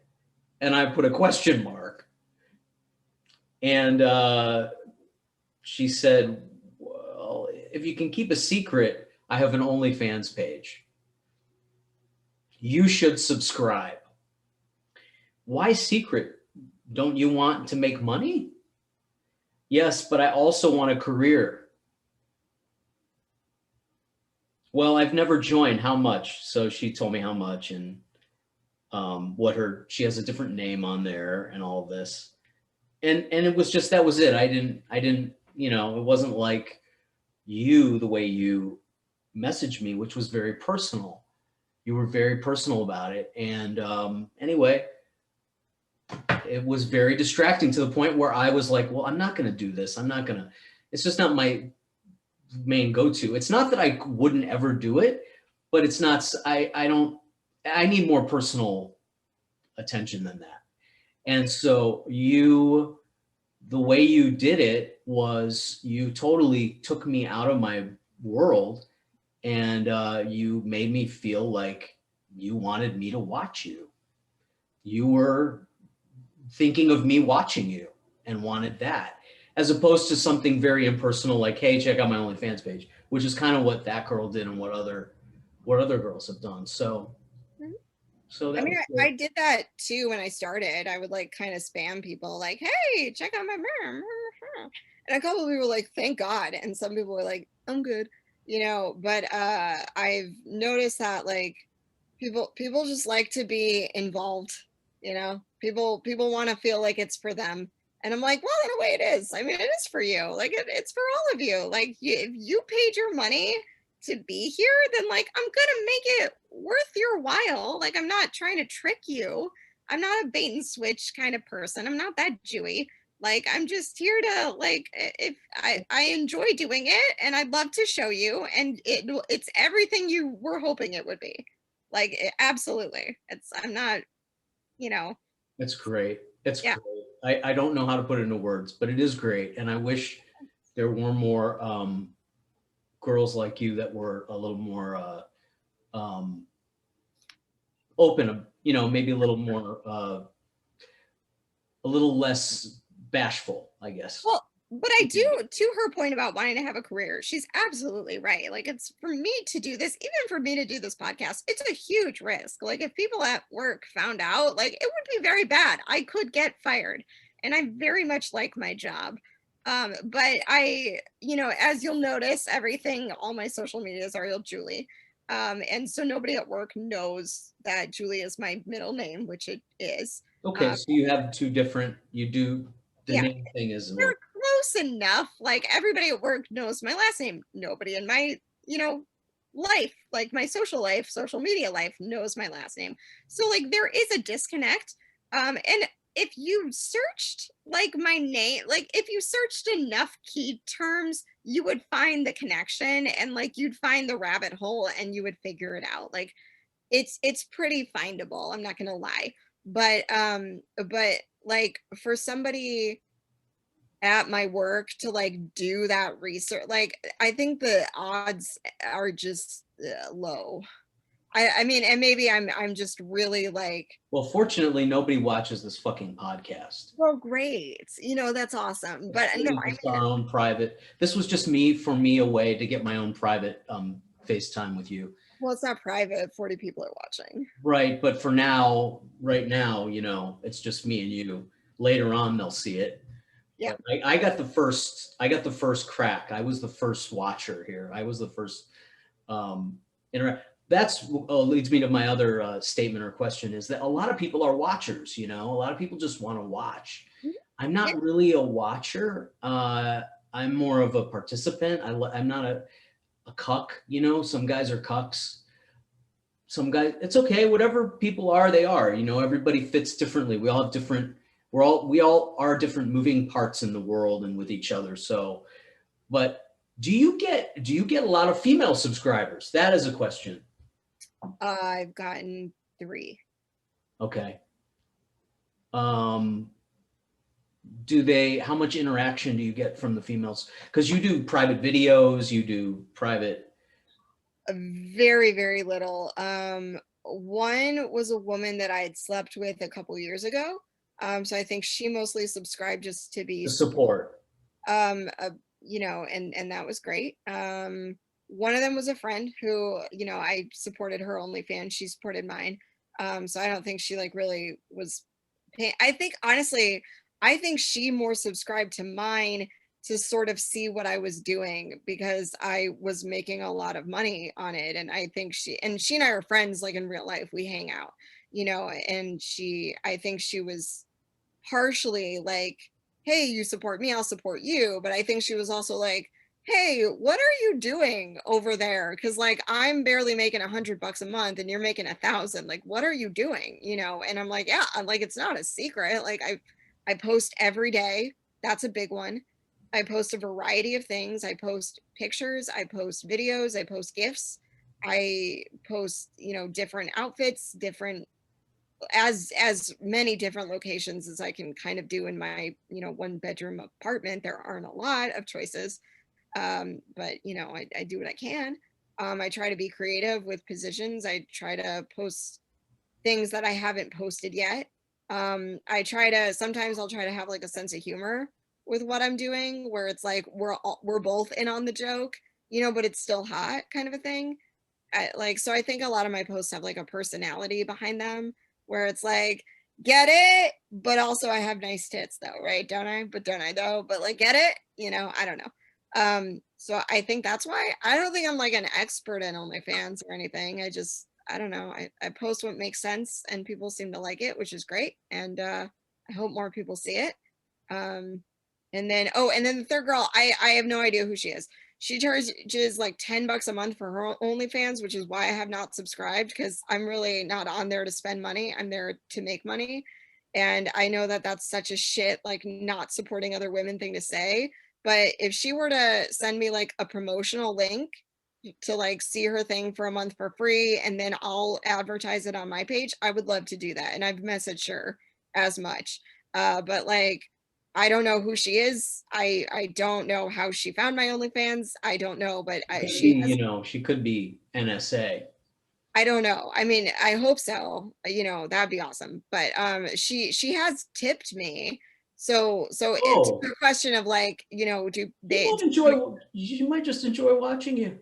And I put a question mark. And she said, well, if you can keep a secret, I have an OnlyFans page. You should subscribe. Why secret? Don't you want to make money? Yes, but I also want a career. Well, I've never joined. How much? So she told me how much and she has a different name on there and all of this. And it was just, that was it. I didn't, it wasn't like the way you messaged me, which was very personal. You were very personal about it. And anyway, it was very distracting to the point where I was like, well, I'm not going to do this. It's just not my main go-to. It's not that I wouldn't ever do it, but it's not, I need more personal attention than that. And so the way you did it was you totally took me out of my world, and you made me feel like you wanted me to watch you. You were thinking of me watching you and wanted that, as opposed to something very impersonal like, hey, check out my OnlyFans page, which is kind of what that girl did and what other girls have done. So I that mean, was I great. did that too when I started. I would like kind of spam people like, hey, check out my mom. And a couple of people were like, thank God. And some people were like, I'm good, but I've noticed that like people just like to be involved, People want to feel like it's for them. And I'm like, well, in a way it is. I mean, it is for you. Like it's for all of you. Like if you paid your money to be here, then like I'm gonna make it worth your while. Like I'm not trying to trick you. I'm not a bait and switch kind of person. I'm not that Jewy. Like I'm just here to like if I enjoy doing it and I'd love to show you, and it's everything you were hoping it would be. Like absolutely. It's I'm not, you know, It's great. It's yeah. great. I don't know how to put it into words, but it is great. And I wish there were more girls like you that were a little more um, open, maybe a little more, a little less bashful, I guess. Well, but I do, to her point about wanting to have a career, she's absolutely right. Like it's for me to do this, even for me to do this podcast, it's a huge risk. Like if people at work found out, like it would be very bad. I could get fired. And I very much like my job. But as you'll notice, everything, all my social media is Ariel Julie. And so nobody at work knows that Julie is my middle name, which it is. Okay, Um, so you have two different, the yeah, name thing is a they're little, close enough. Like everybody at work knows my last name. Nobody in my, life, like my social life, social media life knows my last name. So like there is a disconnect. And if you searched like my name, like if you searched enough key terms, you would find the connection and like you'd find the rabbit hole and you would figure it out. Like it's pretty findable. I'm not gonna lie. But like for somebody at my work to like do that research, like I think the odds are just low. I mean, and maybe I'm just really like, well, fortunately, nobody watches this fucking podcast. well, great, that's awesome. It's But no, really I just mean, our own private. This was just me, for me, a way to get my own private FaceTime with you. well, it's not private. 40 people are watching. Right, but for now, right now, it's just me and you. Later on, they'll see it. Yeah. But I got the first crack. I was the first watcher here. I was the first interact. That's leads me to my other statement or question, is that a lot of people are watchers. A lot of people just want to watch. Mhm. I'm Yeah. not really a watcher. I'm more of a participant. I'm not a cuck. Some guys are cucks. Some guys, it's okay. Whatever people are, they are. Everybody fits differently. We all have different. We all are different moving parts in the world and with each other. So, but do you get a lot of female subscribers? That is a question. I've gotten 3. Okay. Um, how much interaction do you get from the females? Because you do private videos, you do private. Very, very little. One was a woman that I had slept with a couple years ago. So I think she mostly subscribed just to be The support. support. And that was great. One of them was a friend who, I supported her OnlyFans. She supported mine. So I don't think she like really was paying. I think honestly, I think she more subscribed to mine to sort of see what I was doing because I was making a lot of money on it. And I think she and I are friends like in real life. We hang out, and I think she was partially like, hey, you support me, I'll support you. But I think she was also like, hey, what are you doing over there? Because like I'm barely making $100 a month and you're making 1,000. Like, what are you doing? And I'm like, yeah, I'm like, it's not a secret. Like I post every day. That's a big one. I post a variety of things. I post pictures, I post videos, I post gifs, I post, different outfits, different as many different locations as I can kind of do in my, one bedroom apartment. There aren't a lot of choices. But I do what I can. I try to be creative with positions. I try to post things that I haven't posted yet. Sometimes I'll try to have like a sense of humor with what I'm doing, where it's like we're both in on the joke, but it's still hot kind of a thing. So I think a lot of my posts have like a personality behind them, where it's like, get it, but also I have nice tits though, right? Don't I? But don't I though? But like, get it? I don't know. So I think that's why. I don't think I'm like an expert in OnlyFans or anything. I don't know. I post what makes sense and people seem to like it, which is great. And I hope more people see it. Um, and then the third girl, I have no idea who she is. She charges like $10 a month for her OnlyFans, which is why I have not subscribed, because I'm really not on there to spend money. I'm there to make money. And I know that that's such a shit, like not supporting other women thing to say. But if she were to send me like a promotional link to like see her thing for a month for free, and then I'll advertise it on my page, I would love to do that. And I've messaged her as much. But like, I don't know who she is. I don't know how she found my OnlyFans. I don't know, but She could be NSA. I don't know. I mean, I hope so. That'd be awesome. But she has tipped me. So it's Oh, a question of like, do they she might just enjoy watching you.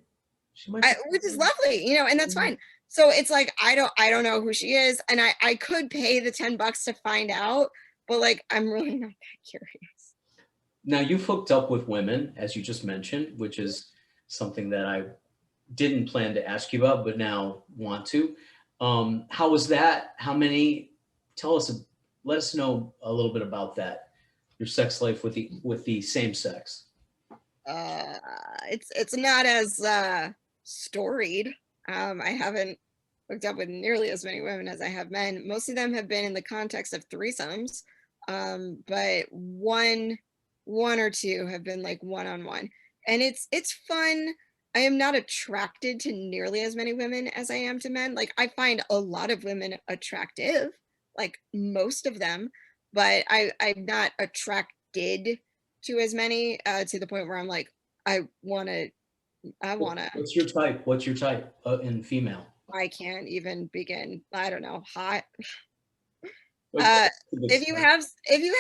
She might just. which is lovely, and that's fine. So it's like I don't know who she is, and I could pay the $10 to find out, but like I'm really not that curious. Now you've hooked up with women, as you just mentioned, which is something that I didn't plan to ask you about, but now want to. How was that? How many? Tell us. Let us know a little bit about that. Your sex life with the same sex. Uh, it's not as storied. I haven't hooked up with nearly as many women as I have men. Most of them have been in the context of threesomes, but one or two have been like one-on-one, and it's fun. I am not attracted to nearly as many women as I am to men. Like I find a lot of women attractive, like most of them, but I'm not attracted to as many, to the point where I'm like, I want to, I want to, What's your type? What's your type in female? I can't even begin. I don't know, hot. Okay. Uh, if you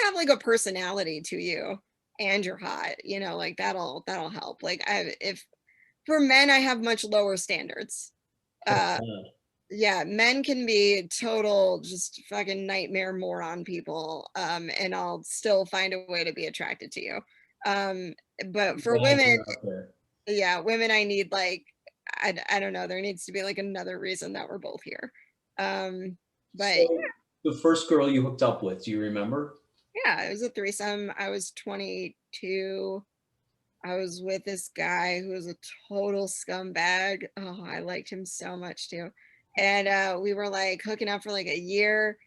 have like a personality to you and you're hot, like that'll help. Like if for men, I have much lower standards. Uh, yeah, men can be total just fucking nightmare moron people, and I'll still find a way to be attracted to you. But for Guys women, are out there. yeah, women, I need like, I don't know, there needs to be like another reason that we're both here. But So the first girl you hooked up with, do you remember? yeah, it was a threesome. I was 22. I was with this guy who was a total scumbag. Oh, I liked him so much too. And we were like hooking up for like a year.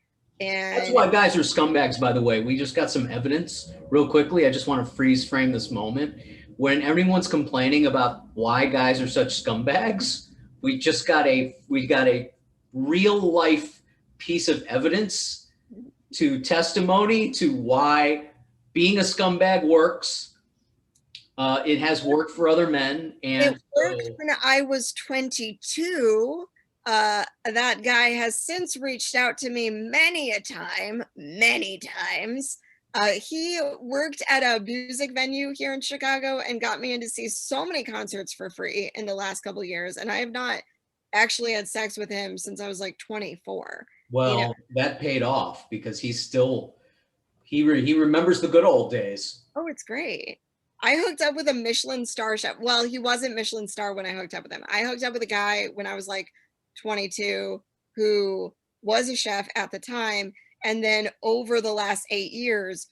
That's And why guys are scumbags, by the way. We just got some evidence real quickly. I just want to freeze frame this moment. When everyone's complaining about why guys are such scumbags, we got a real life piece of evidence to testimony to why being a scumbag works. It has worked for other men, it and worked when I was 22. That guy has since reached out to me many a time, many times. He worked at a music venue here in Chicago and got me in to see so many concerts for free in the last couple of years. And I have not actually had sex with him since I was like 24. well, that paid off because he remembers the good old days. Oh, it's great. I hooked up with a Michelin star chef. Well, he wasn't Michelin star when I hooked up with him. I hooked up with a guy when I was like 22 who was a chef at the time, and then over the last 8 years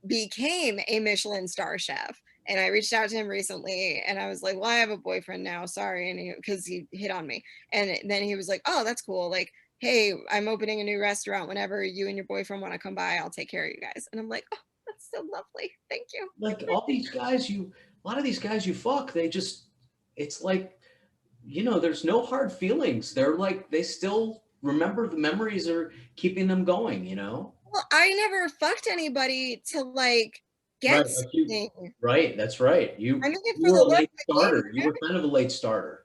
became a Michelin star chef. And I reached out to him recently and I was like, well, I have a boyfriend now. Sorry. And because he hit on me. And then he was like, oh, that's cool. Like, hey, I'm opening a new restaurant. Whenever you and your boyfriend want to come by, I'll take care of you guys. And I'm like, oh, that's so lovely. Thank you. Like all these guys, a lot of these guys you fuck, it's like, there's no hard feelings. They're like, they still remember the memories are keeping them going, you know? Well, I never fucked anybody to like Right. get something. Right. That's right. I You did it you for were the a love of late the game. starter. You were kind of a late starter.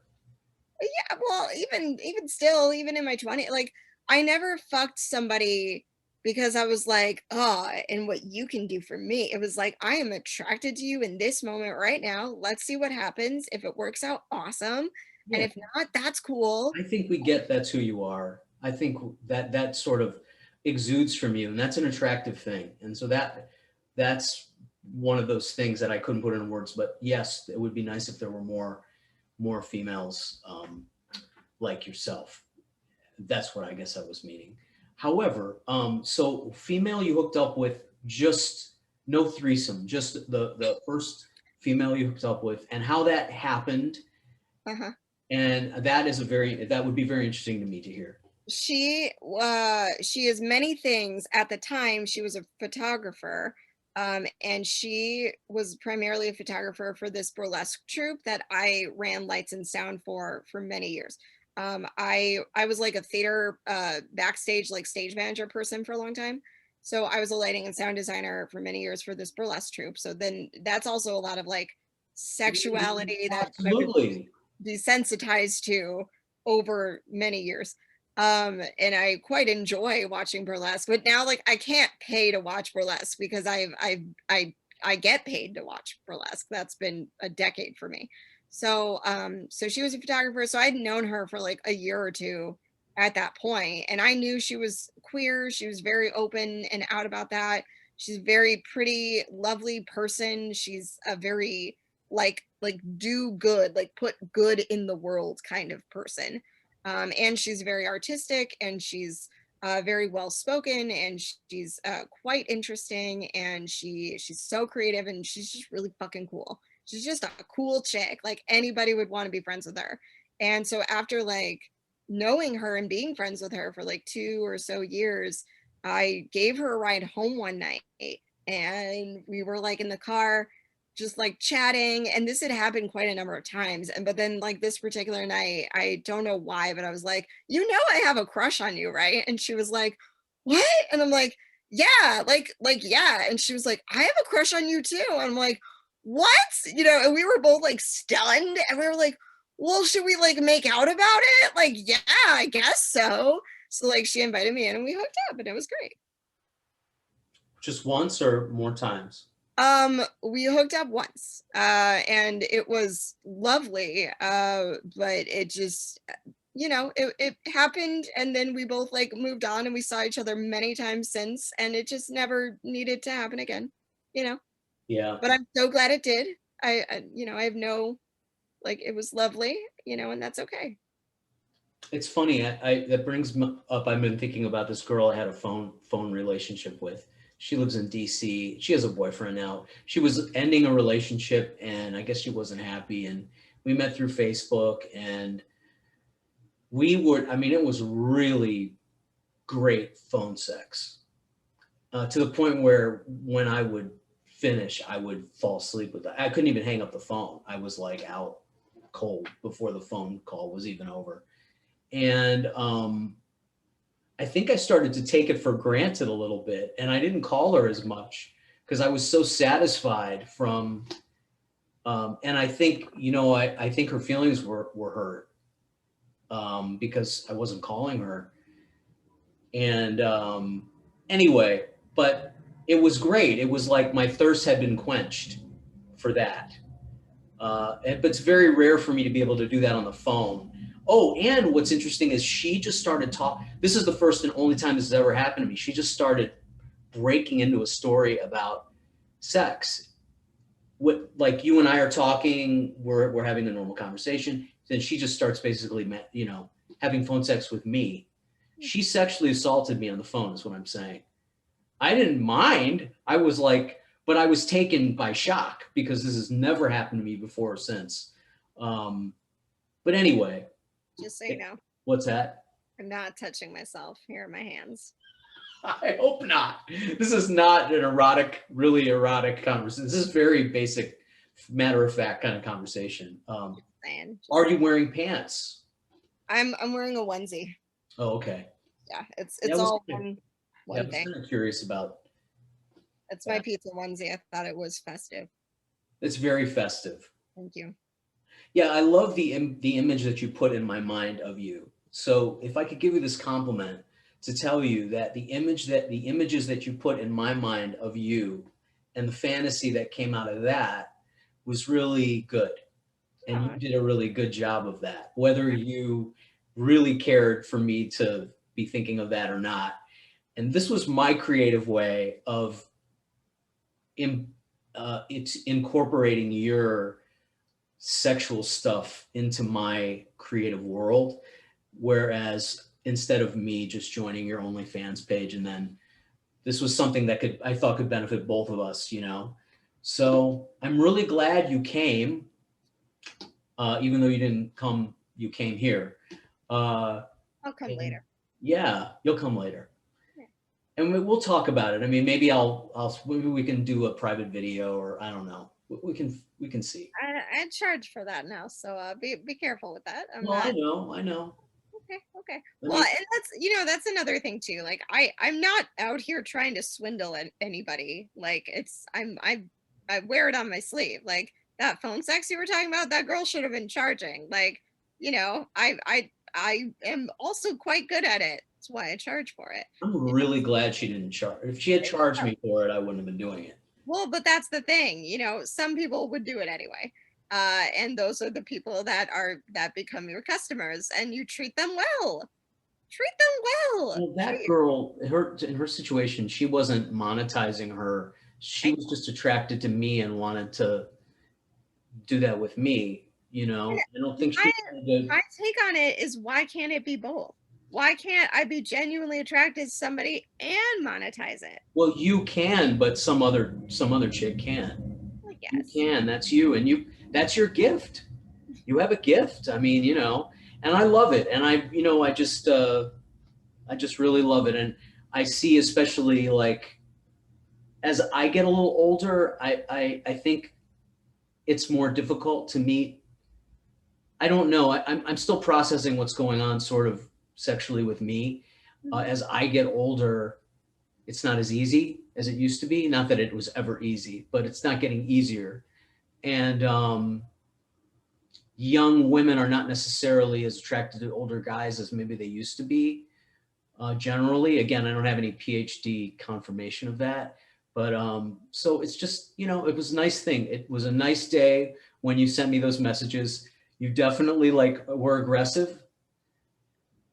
Yeah, well, even still, even in my 20s, like I never fucked somebody because I was like, oh, and what you can do for me. It was like, I am attracted to you in this moment right now. Let's see what happens. If it works out, awesome. And Yeah. if not, that's cool. I think we get that's who you are. I think that that sort of exudes from you, and that's an attractive thing. And so that's one of those things that I couldn't put in words. But yes, it would be nice if there were more females like yourself. That's what I guess I was meaning. However, so female you hooked up with, just no threesome, just the first female you hooked up with, and how that happened. Uh-huh. And that would be very interesting to me to hear. She is many things. At the time she was a photographer, and she was primarily a photographer for this burlesque troupe that I ran lights and sound for many years. I was like a theater backstage, like stage manager person for a long time, so I was a lighting and sound designer for many years for this burlesque troupe. So then that's also a lot of like sexuality that I was Absolutely. desensitized to over many years. And I quite enjoy watching burlesque, but now like I can't pay to watch burlesque because I get paid to watch burlesque. That's been a decade for me. So she was a photographer, so I'd known her for like a year or two at that point, and I knew she was queer. She was very open and out about that. She's a very pretty, lovely person. She's a very like do good, like put good in the world kind of person. And she's very artistic, and she's very well spoken, and she's quite interesting, and she's so creative, and she's just really fucking cool. She's just a cool chick. Like anybody would want to be friends with her. And so after like knowing her and being friends with her for like 2 or so years, I gave her a ride home one night, and we were like in the car just like chatting, and this had happened quite a number of times. And but then like this particular night, I don't know why, but I was like, you know, I have a crush on you, right? And she was like, what? And I'm like, yeah, like yeah. And she was like, I have a crush on you too. And I'm like, what? You know, and we were both like stunned, and we were like, well, should we like make out about it? Like, yeah, I guess so. So like she invited me in and we hooked up, and it was great. Just once or more times? We hooked up once, and it was lovely. But it just, you know, it happened, and then we both like moved on, and we saw each other many times since, and it just never needed to happen again, you know. Yeah. But I'm so glad it did. You know, I have no, like, it was lovely, you know, and that's okay. It's funny. That brings up. I've been thinking about this girl I had a phone relationship with. She lives in DC. She has a boyfriend now. She was ending a relationship, and I guess she wasn't happy. And we met through Facebook, and we would. I mean, it was really great phone sex, to the point where when I would finish, I would fall asleep with that. I couldn't even hang up the phone. I was like out cold before the phone call was even over. And I think I started to take it for granted a little bit, and I didn't call her as much because I was so satisfied from. And I think, you know, I think her feelings were hurt, because I wasn't calling her. And anyway, but it was great. It was like my thirst had been quenched for that. But it's very rare for me to be able to do that on the phone. Oh, and what's interesting is she just started talking. This is the first and only time this has ever happened to me. She just started breaking into a story about sex. What, like you and I are talking, we're having a normal conversation. Then she just starts basically, you know, having phone sex with me. She sexually assaulted me on the phone, is what I'm saying. I didn't mind. I was like, but I was taken by shock because this has never happened to me before or since. Um, but anyway, Just so you know, what's that? I'm not touching myself. Here are my hands. I hope not. This is not an erotic, really erotic conversation. This is very basic, matter of fact kind of conversation. And Are you wearing pants? I'm wearing a onesie. Oh, okay. Yeah, Yeah, it's all one I one was thing. kind of curious about It's my that. pizza onesie. I thought it was festive. It's very festive. Thank you. Yeah, I love the image that you put in my mind of you. So if I could give you this compliment to tell you that the images that you put in my mind of you and the fantasy that came out of that was really good. And you Oh, did a really good job of that. Whether you really cared for me to be thinking of that or not. And this was my creative way of in, it's incorporating your sexual stuff into my creative world. Whereas instead of me just joining your OnlyFans page, and then this was something that I thought could benefit both of us, you know? So I'm really glad you came, even though you didn't come, you came here. Uh, I'll come and later. yeah, you'll come later. Yeah. And we'll talk about it. I mean, maybe we can do a private video, or I don't know. We can see. I charge for that now, so be careful with that. I'm Well, not I know. okay. Okay. Let Well, me. and that's that's another thing too. Like I'm not out here trying to swindle anybody. Like I wear it on my sleeve. Like that phone sex you were talking about, that girl should have been charging. Like I am also quite good at it. That's why I charge for it. I'm really glad she didn't charge. If she had charged me for it, I wouldn't have been doing it. Well, but that's the thing, some people would do it anyway. And those are the people that become your customers, and you treat them well. Treat them well. Well, that girl, in her situation, she wasn't monetizing her. She I, was just attracted to me and wanted to do that with me. You know, I don't think my she wanted to. my take on it is, why can't it be both? Why can't I be genuinely attracted to somebody and monetize it? Well, you can, but some other chick can. I You guess. can. That's you, and that's your gift. You have a gift. I mean, and I love it. And I just really love it. And I see, especially like as I get a little older, I think it's more difficult to meet. I don't know. I'm still processing what's going on sort of sexually with me. Mhm. As I get older, it's not as easy as it used to be. Not that it was ever easy, but it's not getting easier. And young women are not necessarily as attracted to older guys as maybe they used to be. Generally, again, I don't have any PhD confirmation of that, but so it's just, it was a nice thing. It was a nice day when you sent me those messages. You definitely were aggressive,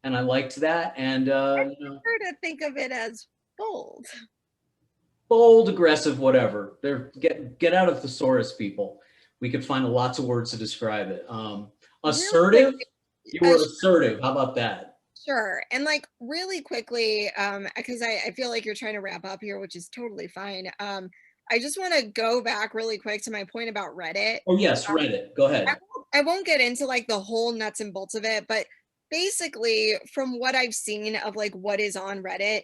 and I liked that. And Prefer to think of it as bold. bold, aggressive, whatever. They're get out of thesaurus, people. We could find lots of words to describe it. Really quick, Assertive. You were assertive. How about that? sure. And like really quickly, because I feel like you're trying to wrap up here, which is totally fine. I just want to go back really quick to my point about Reddit. Oh yes, Reddit. Go ahead. I won't get into like the whole nuts and bolts of it, but basically, from what I've seen of like what is on Reddit,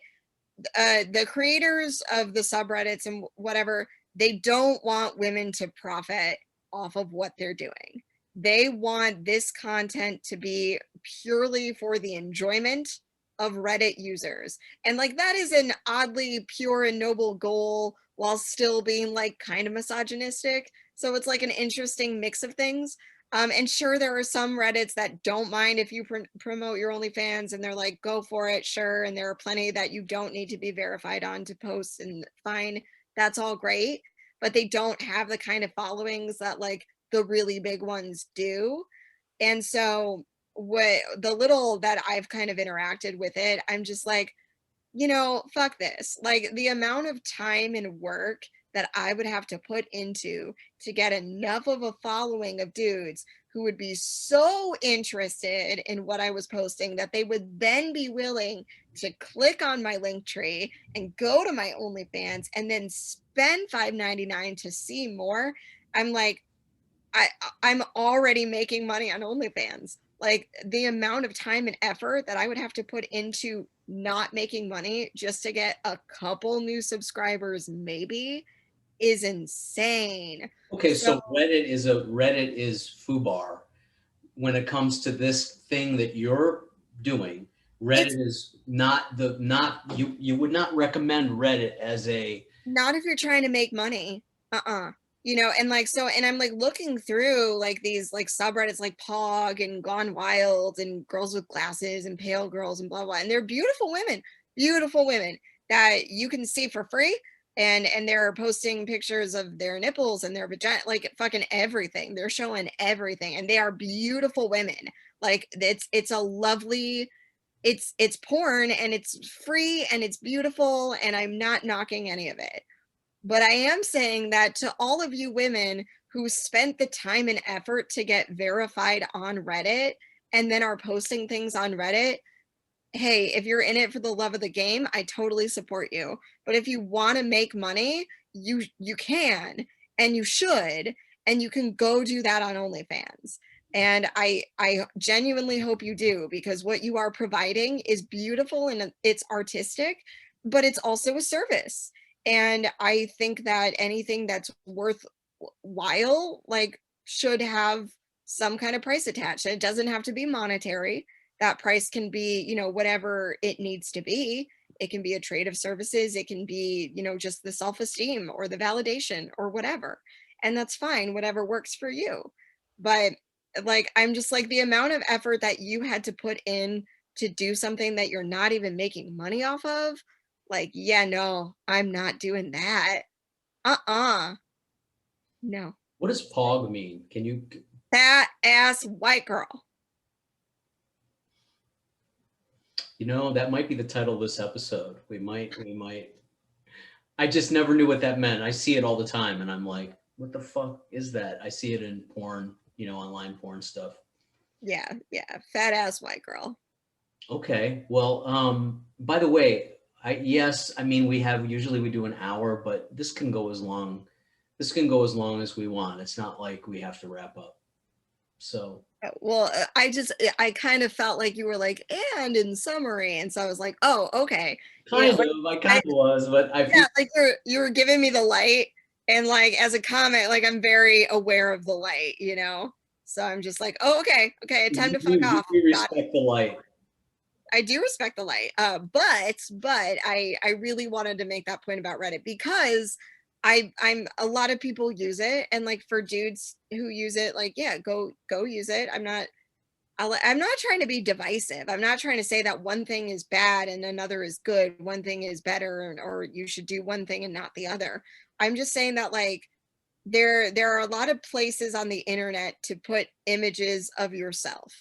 the creators of the subreddits and whatever, they don't want women to profit off of what they're doing. They want this content to be purely for the enjoyment of Reddit users. And like that is an oddly pure and noble goal while still being like kind of misogynistic. So it's like an interesting mix of things. And sure, there are some Reddits that don't mind if you promote your OnlyFans, and they're like, go for it, sure. And there are plenty that you don't need to be verified on to post, and fine, that's all great. But they don't have the kind of followings that like the really big ones do. And so, what the little that I've kind of interacted with it, I'm just like, fuck this. Like the amount of time and work that I would have to put into to get enough of a following of dudes who would be so interested in what I was posting that they would then be willing to click on my link tree and go to my OnlyFans and then spend $5.99 to see more. I'm like, I'm already making money on OnlyFans. Like the amount of time and effort that I would have to put into not making money just to get a couple new subscribers maybe is insane. Okay, So so Reddit is foobar when it comes to this thing that you're doing. It's Reddit is not you would not recommend Reddit as a not if you're trying to make money. You know, and like so, and I'm like looking through like these like subreddits like Pog and Gone Wild and Girls with Glasses and Pale Girls and blah blah. And they're beautiful women that you can see for free. And they're posting pictures of their nipples and their vagina, like fucking everything. They're showing everything, and they are beautiful women. Like it's a lovely, it's porn and it's free and it's beautiful, and I'm not knocking any of it. But I am saying that to all of you women who spent the time and effort to get verified on Reddit and then are posting things on Reddit, hey, if you're in it for the love of the game, I totally support you. But if you want to make money, you can, and you should, and you can go do that on OnlyFans. And I genuinely hope you do, because what you are providing is beautiful and it's artistic, but it's also a service. And I think that anything that's worthwhile like should have some kind of price attached. It doesn't have to be monetary. That price can be, you know, whatever it needs to be. It can be a trade of services. It can be, you know, just the self-esteem or the validation or whatever. And that's fine, whatever works for you. But like, I'm just like, the amount of effort that you had to put in to do something that you're not even making money off of, like, yeah, no, I'm not doing that. Uh-uh. No. what does pog mean? Can you Fat ass white girl. you know that might be the title of this episode. We might I just never knew what that meant. I see it all the time and I'm like, what the fuck is that? I see it in porn, you know, online porn stuff. Yeah, fat ass white girl. Okay. Well, by the way, yes, I mean we do an hour, but this can go as long as we want. It's not like we have to wrap up. So Well, I kind of felt like you were like, and in summary, and so I was like, oh, okay, you know, kind of, I kind of was, but I feel yeah, like you were giving me the light, and like as a comment, like I'm very aware of the light, you know, so I'm just like, oh, okay, time to fuck off. we Got respect the light. I do respect the light. But I really wanted to make that point about Reddit because I'm a lot of people use it, and like for dudes who use it, like yeah, go use it. I'm not trying to be divisive. I'm not trying to say that one thing is bad and another is good. One thing is better, or you should do one thing and not the other. I'm just saying that like there are a lot of places on the internet to put images of yourself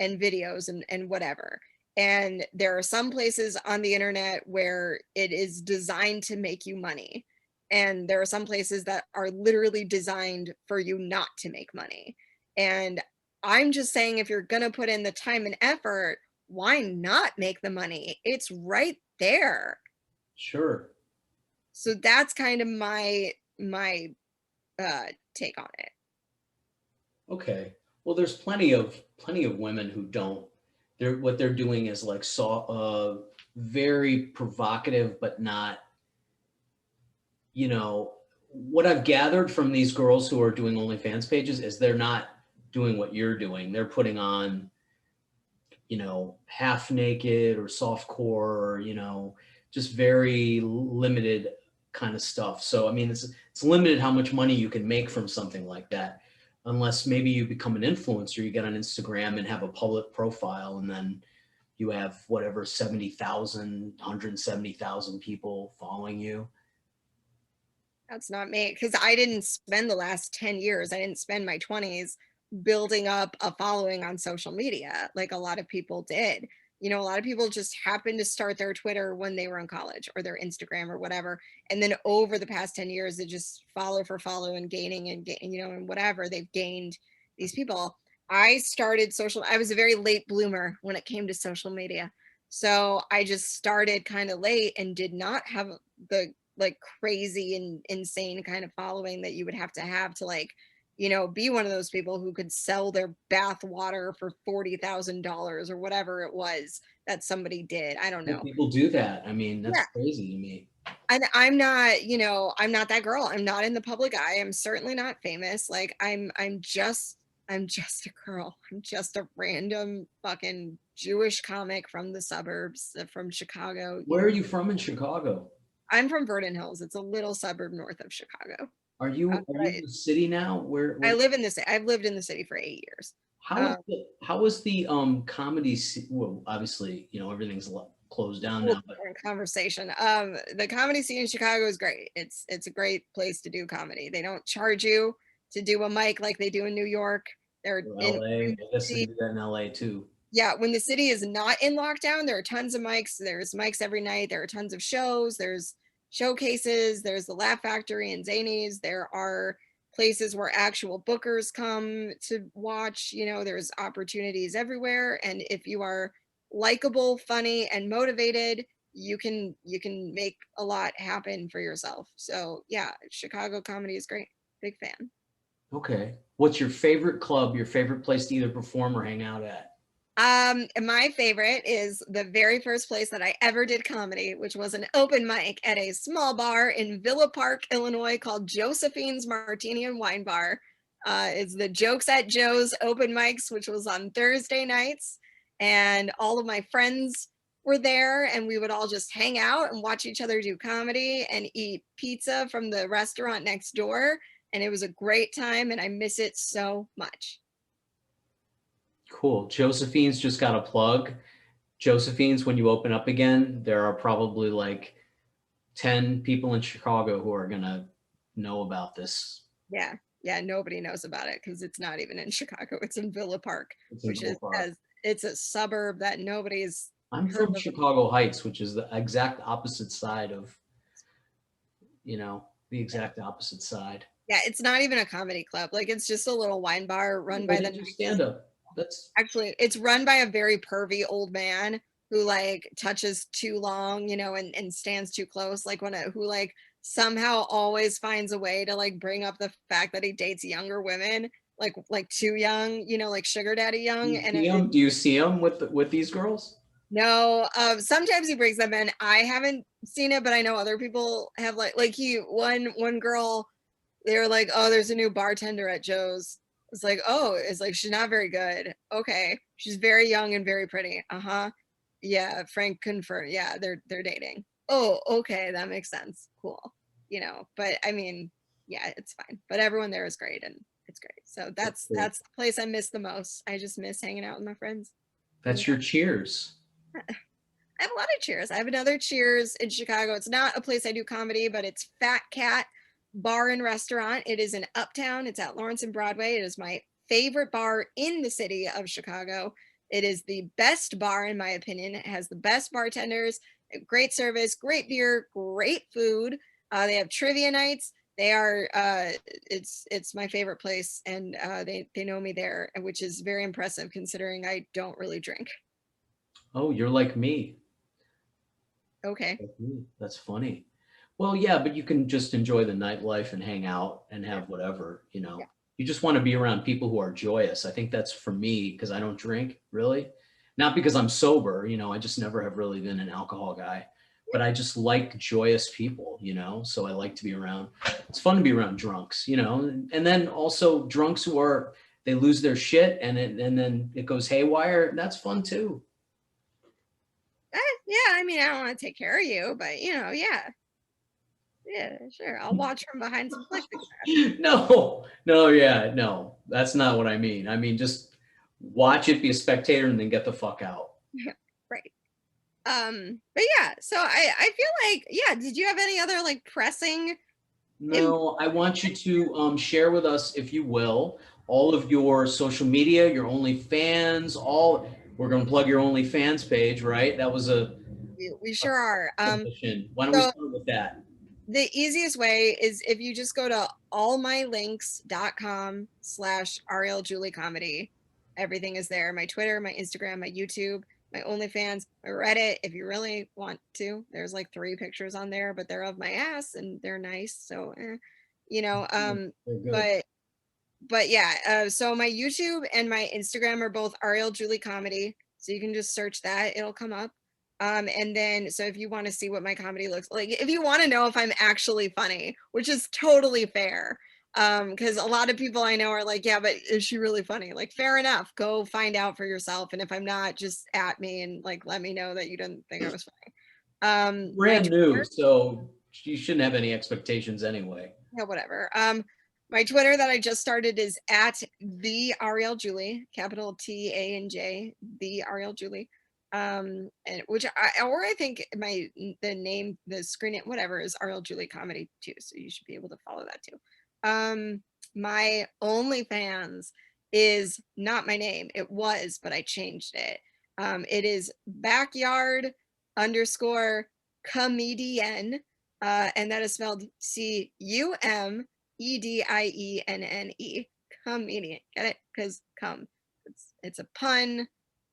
and videos and whatever. And there are some places on the internet where it is designed to make you money. And there are some places that are literally designed for you not to make money. And I'm just saying, if you're going to put in the time and effort, why not make the money? It's right there. Sure. So that's kind of my take on it. Okay. Well, there's plenty of women who don't. What they're doing is like very provocative, but not, you know, what I've gathered from these girls who are doing OnlyFans pages is they're not doing what you're doing. They're putting on, you know, half naked or soft core or, you know, just very limited kind of stuff. So, I mean, it's limited how much money you can make from something like that, unless maybe you become an influencer, you get on Instagram and have a public profile, and then you have whatever 70,000, 170,000 people following you. That's not me, because I didn't spend the last 10 years, I didn't spend my 20s building up a following on social media like a lot of people did. You know, a lot of people just happened to start their Twitter when they were in college, or their Instagram or whatever. And then over the past 10 years, they just follow for follow and gaining and, you know, and whatever, they've gained these people. I was a very late bloomer when it came to social media. So I just started kind of late and did not have the like crazy and insane kind of following that you would have to like, you know, be one of those people who could sell their bath water for $40,000 or whatever it was that somebody did. I don't Well, know. people do that. I mean, that's Yeah. crazy to me. And I'm not, you know, I'm not that girl. I'm not in the public eye. I'm certainly not famous. Like I'm just a girl. I'm just a random fucking Jewish comic from the suburbs, from Chicago. Where are you from in Chicago? I'm from Vernon Hills. It's a little suburb north of Chicago. Are you in the city now? I Where live in the city. I've lived in the city for 8 years. how is the comedy well, obviously, everything's closed down Whole now, but different conversation. The comedy scene in Chicago is great. It's a great place to do comedy. They don't charge you to do a mic like they do in New York. They're or in LA, I guess they do that in LA too. Yeah, when the city is not in lockdown, there are tons of mics. There's mics every night. There are tons of shows. There's showcases. There's the Laugh Factory and Zanies. There are places where actual bookers come to watch. There's opportunities everywhere. And if you are likable, funny, and motivated, you can make a lot happen for yourself. So yeah, Chicago comedy is great. Big fan. Okay. What's your favorite club, your favorite place to either perform or hang out at? My favorite is the very first place that I ever did comedy, which was an open mic at a small bar in Villa Park, Illinois, called Josephine's Martini and Wine Bar. It's the Jokes at Joe's open mics, which was on Thursday nights, and all of my friends were there, and we would all just hang out and watch each other do comedy and eat pizza from the restaurant next door, and it was a great time, and I miss it so much. Cool. Josephine's just got a plug. Josephine's, when you open up again, there are probably like 10 people in Chicago who are gonna know about this. Yeah, yeah, nobody knows about it because it's not even in Chicago. It's in Villa Park, It's in which is Villa Park. as it's a suburb that nobody's I'm heard from of. Chicago Heights, which is the exact opposite side of, the exact opposite side. Yeah, it's not even a comedy club. Like it's just a little wine bar run Why by the did you stand up? That's actually it's run by a very pervy old man who like touches too long, and stands too close, like who like somehow always finds a way to like bring up the fact that he dates younger women, like too young, like sugar daddy young. And Do you see them with these girls? no, sometimes he brings them in. I haven't seen it, but I know other people have like one girl, they were like, "Oh, there's a new bartender at Joe's." It's like, "Oh, it's like she's not very good." Okay. She's very young and very pretty. Uh-huh. Yeah, Frank confirmed. Yeah, they're dating. Oh, okay, that makes sense. Cool. But I mean, yeah, it's fine. But everyone there is great and it's great. So that's the place I miss the most. I just miss hanging out with my friends. That's your Cheers. I have a lot of Cheers. I have another Cheers in Chicago. It's not a place I do comedy, but it's Fat Cat Bar and Restaurant. It is in Uptown. It's at Lawrence and Broadway. It is my favorite bar in the city of Chicago. It is the best bar, in my opinion. It has the best bartenders, great service, great beer, great food. They have trivia nights. They are it's my favorite place, and they know me there, which is very impressive considering I don't really drink. Oh, you're like me. Okay. That's funny. Well, yeah, but you can just enjoy the nightlife and hang out and have whatever. Yeah. You just want to be around people who are joyous. I think that's for me because I don't drink really. Not because I'm sober, I just never have really been an alcohol guy, but I just like joyous people. So I like to be around. It's fun to be around drunks. And then also drunks they lose their shit and then it goes haywire. That's fun too. Yeah, I mean, I don't want to take care of you, but yeah. Yeah, sure. I'll watch from behind some plexiglass. No, yeah, no, that's not what I mean. I mean, just watch it, be a spectator, and then get the fuck out. Right. But yeah, so I feel like, yeah, did you have any other like pressing No, I want you to share with us, if you will, all of your social media, your OnlyFans, we're going to plug your OnlyFans page, right? That was we sure are. submission. Why don't we So start with that? the easiest way is if you just go to allmylinks.com/Ariel Julie comedy. Everything is there. My Twitter, my Instagram, my YouTube, my OnlyFans, my Reddit. If you really want to, there's like 3 pictures on there, but they're of my ass and they're nice. So, you know, um, Very good. but but yeah, so my YouTube and my Instagram are both Ariel Julie comedy. So you can just search that, it'll come up. And then so if you want to see what my comedy looks like, if you want to know if I'm actually funny, which is totally fair, Because a lot of people I know are like, yeah, but is she really funny? Like, fair enough. Go find out for yourself. And if I'm not, just at me and like let me know that you didn't think I was funny. My Brand new, so you shouldn't have any expectations anyway. Yeah, whatever. My Twitter that I just started is at the Ariel Julie, capital TANJ, the Ariel Julie. And which I think the name, the screen name, whatever, is Ariel Julie Comedy too. So you should be able to follow that too. My OnlyFans is not my name. It was, but I changed it. It is backyard underscore comedienne, and that is spelled CUMEDIENNE. Comedian. Get it? Because come. It's a pun.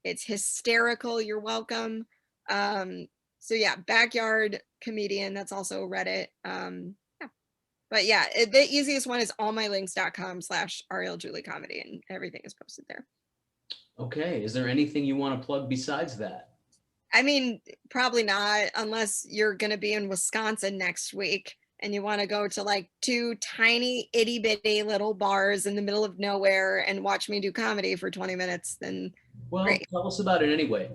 It's hysterical. You're welcome. So yeah, backyard comedian. That's also Reddit. Yeah. But yeah, the easiest one is allmylinks.com/Ariel Julie Comedy, and everything is posted there. Okay. Is there anything you want to plug besides that? I mean, probably not, unless you're going to be in Wisconsin next week and you want to go to like 2 tiny itty bitty little bars in the middle of nowhere and watch me do comedy for 20 minutes, then Well, great. tell us about it anyway.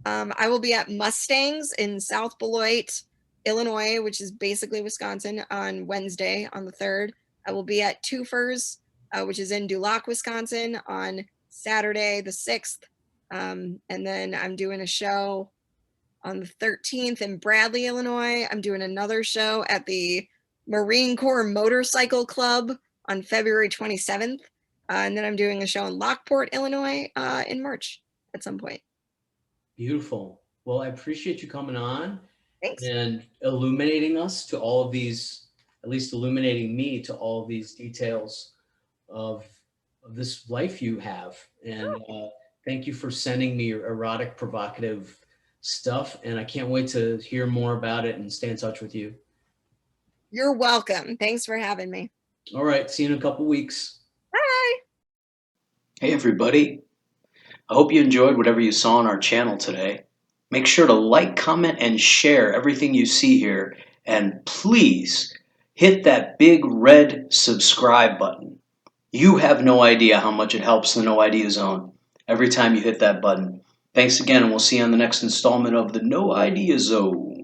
I will be at Mustangs in South Beloit, Illinois, which is basically Wisconsin, on Wednesday on the 3rd. I will be at Twofers, which is in Duloc, Wisconsin, on Saturday the 6th. And then I'm doing a show on the 13th in Bradley, Illinois. I'm doing another show at the Marine Corps Motorcycle Club on February 27th. And then I'm doing a show in Lockport, Illinois in March at some point. Beautiful. Well, I appreciate you coming on Thanks. and illuminating us to all of these, at least illuminating me to all of these details of, of this life you have. And thank you for sending me your erotic, provocative stuff. And I can't wait to hear more about it and stay in touch with you. You're welcome. Thanks for having me. All right. See you in a couple weeks. Bye. Hey everybody, I hope you enjoyed whatever you saw on our channel today. Make sure to like, comment, and share everything you see here, and please hit that big red subscribe button. You have no idea how much it helps the No Idea Zone every time you hit that button. Thanks again, and we'll see you on the next installment of the No Idea Zone.